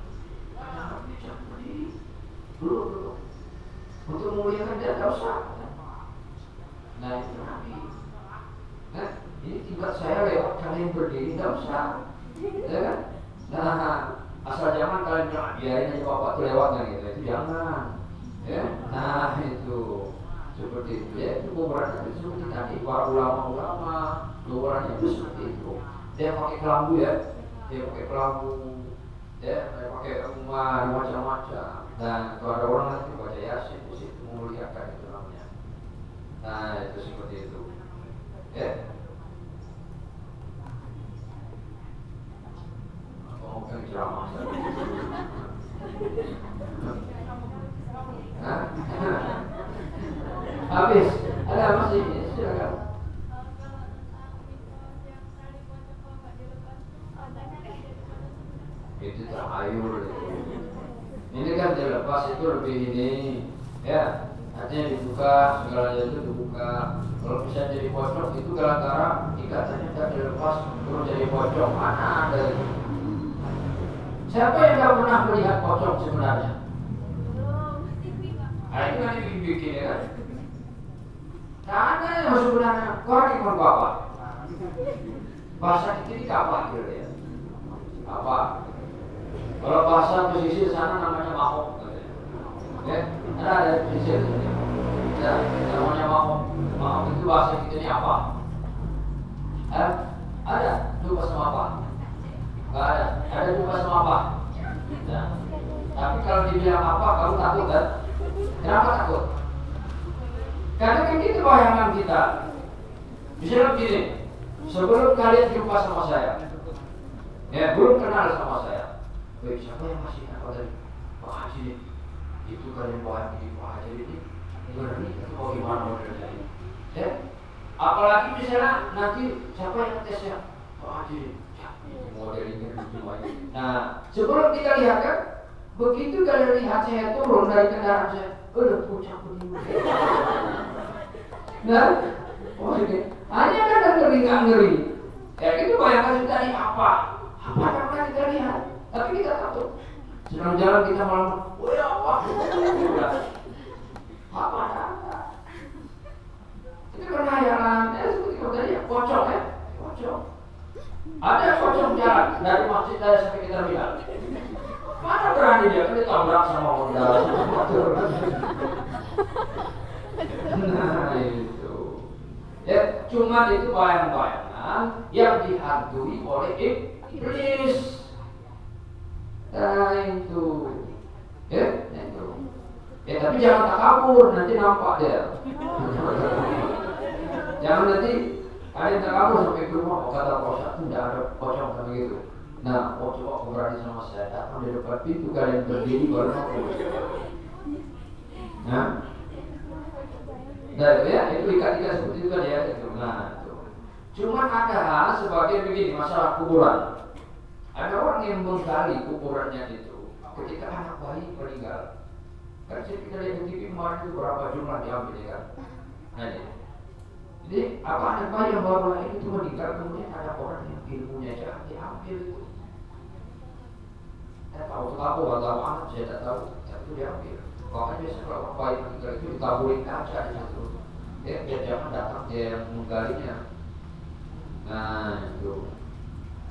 Nabi jangan berdiri, dulu untuk memuliakan dia tidak usah. Nah itu Nabi. Ini tiba saya lewat kalian berdiri tidak usah, ya kan? Nah asal jangan kalian bilang biarin aja bapak tuh lewatnya gitu, itu jangan. Ya, nah itu. Seperti itu ya, itu kuburan itu seperti tadi para ulama kuburannya itu seperti itu. Dia pakai kelambu ya, dia pakai kelambu, dia pakai rumah macam-macam. Dan kalau ada orang nanti baca Yasin di situ memuliakan itu namanya. Nah itu seperti itu. Ya. Ngomong ceramah. Habis, ada masih silakan. Itu terhayul. Ini kan dilepas itu lebih ini, ya. Artinya dibuka, segalanya itu dibuka. Kalau bisa jadi pocong itu gara-gara ikatannya tidak dilepas, terus jadi pocong. Mana ada itu? Siapa yang tidak pernah melihat pocong sebenarnya? Itu kan dibikin ya kan? Ada yang sebenarnya korek ikon bapak. Bahasa kita ini apa gitu ya? Apa? Kalau bahasa pesisir sana namanya mahok. Ya, ada pesisir. Ya, namanya mahok. Mahok itu bahasa kita ini apa? Ada jumpa sama apa? Enggak ada. Ada jumpa sama apa? Ya. Tapi kalau dibilang apa, kamu takut kan? Kenapa takut? Karena kan itu bayangan kita. Misalnya begini, sebelum kalian jumpa sama saya, ya belum kenal sama saya, siapa yang masih apa tadi? Pak Haji, itu kalian bayang di Pak Haji ini, ngeri itu bagaimana modelnya ini? Ya, apalagi misalnya nanti siapa yang tesnya? Pak Haji, modelnya gimana? Nah, sebelum kita lihat kan, begitu kalian lihat saya turun dari kendaraan saya, udah puncak begini. Nah, ini hanya kan ngeri nggak ngeri. Ya itu bayangkan tadi apa yang pernah kita lihat, tapi kita takut. Sedang jalan kita malam, woi apa? Apa ada? Itu kan hayalan. Seperti kata dia, pocong ya, pocong. Ada pocong jalan dari masjid saya sampai kita lihat. Mana berani dia kan ditabrak sama Honda. Nah itu. Ya, cuma itu bayang-bayangan yang dihantui oleh iblis. Nah itu. Ya, itu. Ya tapi jangan takabur, nanti nampak dia. Jangan nanti kalian takabur sampai ke rumah, kata Pak itu tidak ada pocong kan begitu. Nah, coba berani sama saya, datang di depan pintu kalian berdiri baru aku. Nah, ya itu ikat-ikat seperti itu kan ya. Nah, itu. Cuma ada hal sebagai begini, masalah kuburan. Ada orang yang menggali kuburannya itu ketika anak bayi meninggal. Kan kita lihat di TV kemarin itu berapa jumlah diambil ya kan. Nah, jadi apa anak bayi yang baru lahir itu meninggal, kemudian ada orang yang ilmunya jahat diambil itu. Saya tahu itu apa, nggak tahu anak saya tidak tahu, tapi itu diambil. Bahkan biasanya kalau orang bayi meninggal itu ditaburin kaca di situ. Ya, biar jangan datang dia yang menggalinya. Nah itu,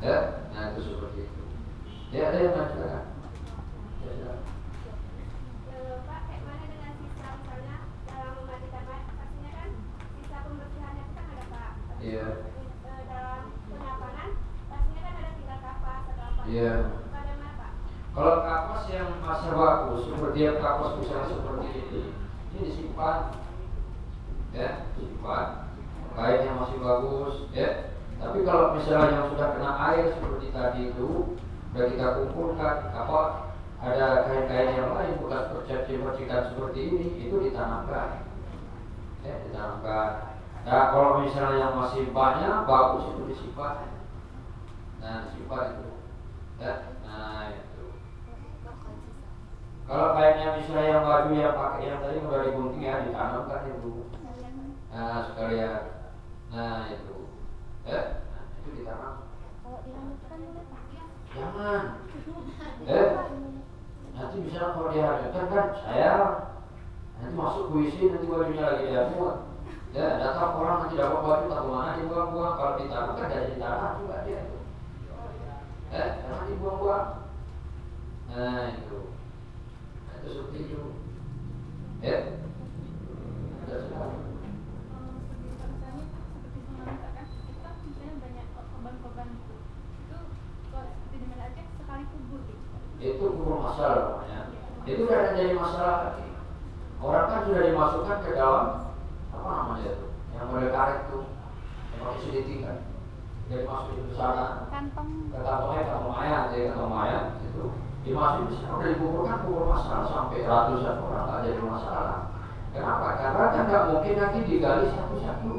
ya, nah itu seperti itu. Ya ada yang nanti kan? Ya, sudah. Pak, kayak mana dengan sisa misalnya dalam memandikan mayat, pastinya kan sisa pembersihannya itu kan ada Pak. Iya. Dalam penyapanan, pastinya kan ada tinggal kapas atau apa. Iya. Bagaimana Pak? Kalau kapas yang masih bagus, seperti yang kapas misalnya seperti ini disimpan, ya, disimpan. Kain yang masih bagus, ya. Tapi kalau misalnya yang sudah kena air seperti tadi itu, sudah kita kumpulkan, ada kain-kain yang lain bekas percikan seperti ini, itu ditanamkan, ya, ditanamkan. Nah, kalau misalnya yang masih banyak bagus itu disimpan, nah disimpan itu, ya, nah itu. Kalau kainnya misalnya yang baju yang pakai yang tadi udah digunting ya ditanamkan itu, nah sekalian, nah itu, ya, nah, itu ditanam. Kalau dilanjutkan boleh Pak? Jangan. Nanti misalnya kalau diharuskan kan saya nanti masuk puisi nanti bajunya lagi dia muat. Ya datang orang nanti dapat baju tak kemana dibuang-buang. Kalau ditanam kan dari tanah juga dia itu. Jangan dibuang-buang. Nah itu seperti itu. Ada sekali. Misalnya seperti tsunami kan, itu kan misalnya banyak korban-korban itu kalau seperti di Banda Aceh sekali kubur gitu. Itu kubur masalah namanya. Itu sudah ada jadi masalah lagi. Orang kan sudah dimasukkan ke dalam apa namanya itu, yang model karet itu, yang pakai seliti kan, jadi masukin ke sana, Kantong. ke kantong mayat itu, dimasukin di sana, udah dikuburkan kubur masalah sampai ratusan orang nggak jadi masalah. Kenapa? Karena kan nggak mungkin nanti digali satu-satu.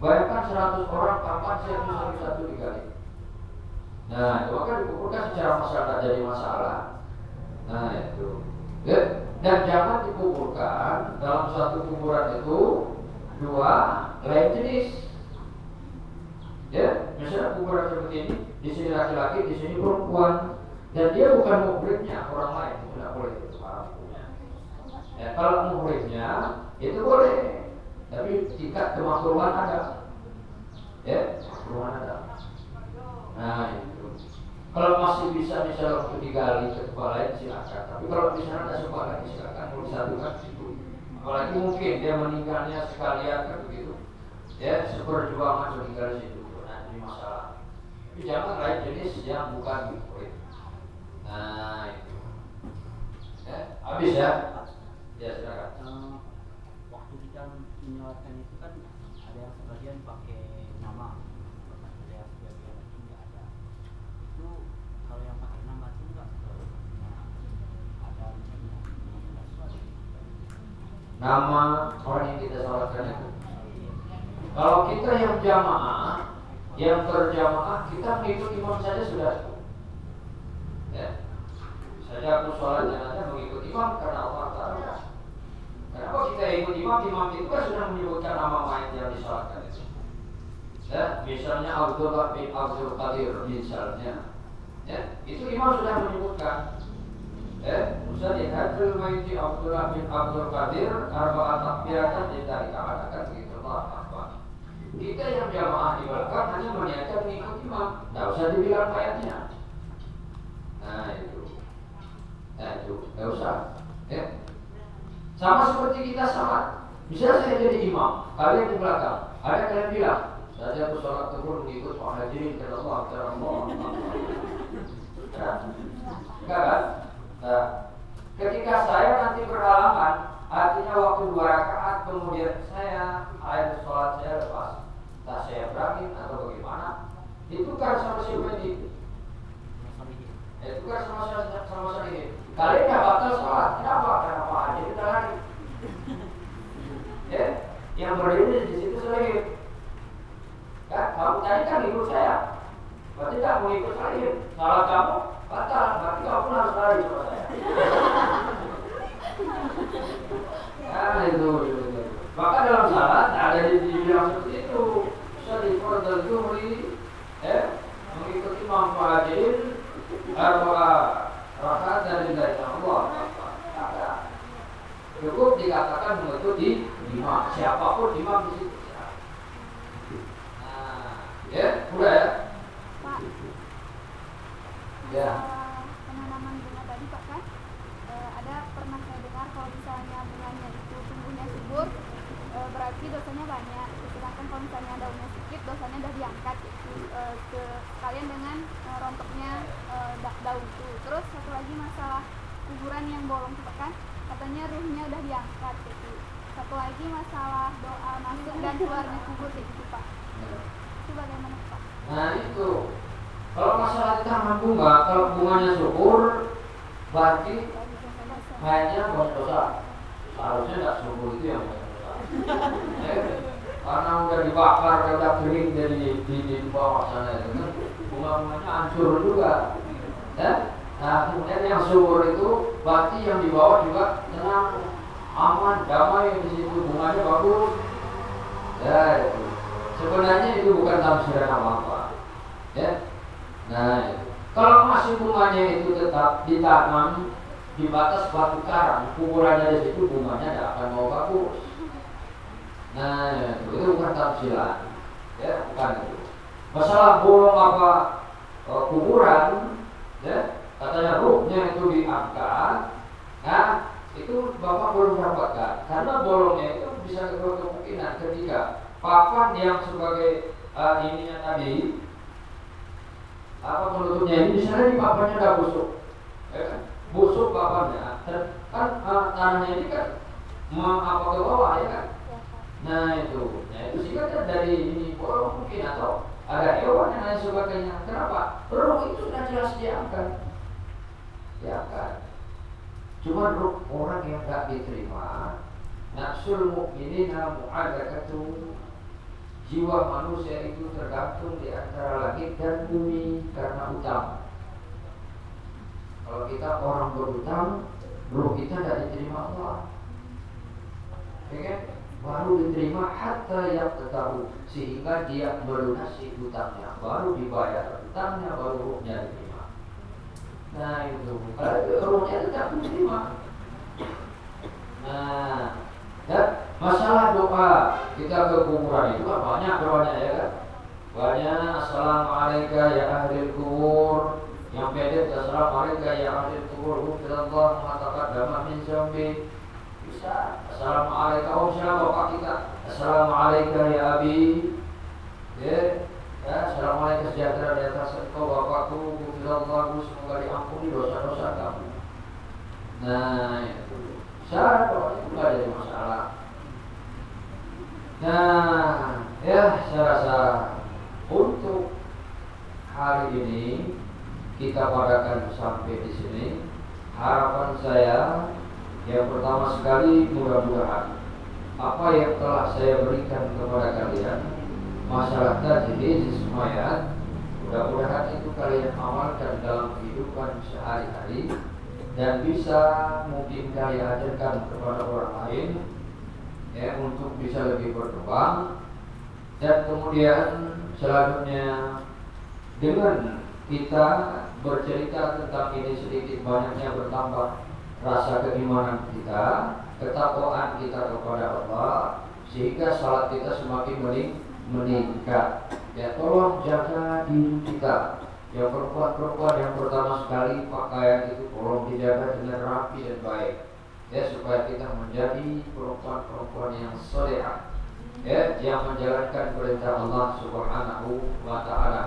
Bayangkan 100 orang kapan satu-satu digali. Nah, itu kan dikuburkan secara masalah tak jadi masalah. Nah itu, ya. Dan jangan dikuburkan dalam satu kuburan itu dua lain jenis. Ya, misalnya kuburan seperti ini, di sini laki-laki, di sini perempuan, dan dia bukan muhrimnya orang lain, tidak boleh itu haram hukumnya. Ya, kalau muhrimnya itu boleh, tapi tingkat kemakruhan ada. Ya, kemakruhan ada. Nah itu. Kalau masih bisa misalnya untuk digali ke tempat lain silakan. Tapi kalau misalnya ada sempat lagi silakan mau disatukan situ. Apalagi mungkin dia meninggalnya sekalian kan begitu. Ya seperjuangan meninggal di situ. Nah ini masalah. Tapi jangan lain jenis yang bukan muhrim. Nah itu. Ya habis ya. Ya silakan. Waktu kita menyolatkan itu kan ada yang sebagian pakai nama, ada yang sebagian lagi nggak ada. Itu kalau yang pakai nama itu nggak ada nama orang yang kita sholatkan itu. Kalau kita yang jamaah, yang berjamaah, kita mengikut imam saja sudah. Ya. Saja aku sholat jenazah mengikut imam karena Allah Taala. Kenapa kita ikut imam? Imam itu kan sudah menyebutkan nama mayat yang disolatkan itu. Ya, misalnya Abdullah bin Abdul Qadir misalnya. Ya, itu imam sudah menyebutkan. Misalnya hadrul mayyiti Abdullah bin Abdul Qadir arba'at takbiratan dari katakan begitu Allah Akbar. Kita yang jamaah di belakang hanya meniatkan mengikut imam, tidak usah dibilang mayatnya. Nah itu, tidak usah. Ya. Sama seperti kita salat. Misalnya saya jadi imam, kalian di belakang, ada kalian bilang, saya aku sholat zuhur mengikut Pak Hadirin kata Allah, enggak kan? Nah, ketika saya nanti berhalangan, artinya waktu 2 rakaat kemudian saya air sholat saya lepas, entah saya berangin atau bagaimana, itu kan sama siapa ini? Itu kan sama saya. Kalian nggak batal sholat, kenapa? Karena Pak Hadirin udah lari. Ya, yang berdiri di situ selagi. Kan, kamu tadi kan ikut saya, berarti tak mau ikut saya. Salah kamu batal, berarti kamu harus lari sama saya. Nah itu. Maka dalam salat ada dibilang seperti itu. Bisa dipotong zuhri, mengikuti Imam Fadil, rakaat dari Allah. Ada. Cukup dikatakan mengikuti imam, siapapun imam di situ. Nah, ya, udah ya. Pak. Ya. Penanaman bunga tadi Pak kan? dosanya banyak. Sedangkan kalau misalnya daunnya sedikit, dosanya udah diangkat gitu, sekalian dengan rontoknya daun itu. Terus satu lagi masalah kuburan yang bolong itu kan, katanya ruhnya udah diangkat gitu. Satu lagi masalah doa masuk dan keluarnya kubur gitu Pak. Itu bagaimana Pak? Nah itu, kalau masalah di taman bunga, kalau bunganya subur, berarti kayaknya buat dosa. Seharusnya nggak subur itu yang buat dosa. Karena udah dibakar, udah kering dari di bawah sana itu kan, bunga-bunganya hancur juga. Ya? Nah kemudian yang subur itu berarti yang di bawah juga tenang, aman, damai, di situ bunganya bagus. Ya itu. Sebenarnya itu bukan tafsiran apa-apa. Ya. Nah, itu. Kalau masih bunganya itu tetap ditanam di batas batu karang, kuburannya di situ bunganya tidak akan mau bagus. Nah, itu bukan tafsiran. Ya, bukan itu. Masalah bolong apa kuburan, ya, katanya ruhnya itu diangkat. Nah, itu Bapak belum dapatkan. Karena bolongnya itu bisa kemungkinan ketika papan yang sebagai ininya tadi, apa penutupnya ini, misalnya di papannya udah busuk, ya kan? Busuk papannya, kan tanahnya ini kan apa ke bawah, ya kan? Nah itu sehingga dari ini bolong mungkin, atau ada hewan dan lain sebagainya. Kenapa? Ruh itu sudah jelas diangkat. Cuma ruh orang yang tidak diterima, nafsul mu'minina mu'adakatu, jiwa manusia itu tergantung di antara langit dan bumi karena utang. Kalau kita orang berutang, ruh kita tidak diterima Allah, ya kan? Baru diterima hatta yang tahu, sehingga dia melunasi utangnya, baru dibayar utangnya, baru ruhnya diterima. Nah itu, ruhnya tidak diterima. Nah, dan masalah doa kita ke kuburan itu kan banyak doanya, ya kan? Banyak. Assalamualaikum ya ahli kubur. Yang pendek, assalamualaikum ya ahli kubur. Ufirullah mengatakan dama min zambi. Bisa. Assalamualaikum, siapa bapak kita? Assalamualaikum ya abi. Ya, assalamualaikum sejahtera di atas engkau bapakku. Ufirullah, semoga diampuni dosa-dosa kamu. Nah itu syarat doa itu tidak ada masalah. Nah, ya saya rasa untuk hari ini kita padakan sampai di sini. Harapan saya yang pertama sekali, mudah-mudahan apa yang telah saya berikan kepada kalian, masalah tajwid semuanya, mudah-mudahan itu kalian amalkan dalam kehidupan sehari-hari dan bisa mungkin kalian ajarkan kepada orang lain, ya, untuk bisa lebih berkembang. Dan kemudian selanjutnya, dengan kita bercerita tentang ini sedikit banyaknya bertambah rasa keimanan kita, ketakwaan kita kepada Allah, sehingga salat kita semakin meningkat. Ya, tolong jaga diri kita. Yang perempuan yang pertama sekali, pakaian itu tolong dijaga dengan rapi dan baik, ya, supaya kita menjadi perempuan-perempuan yang salehah, ya, yang menjalankan perintah Allah Subhanahu wa Ta'ala.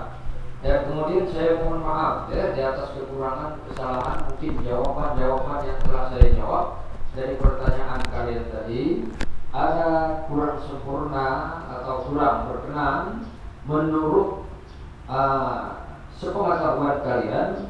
Dan kemudian saya mohon maaf, ya, di atas kekurangan, kesalahan, mungkin jawaban-jawaban yang telah saya jawab dari pertanyaan kalian tadi ada kurang sempurna atau kurang berkenan menurut sepengetahuan kalian,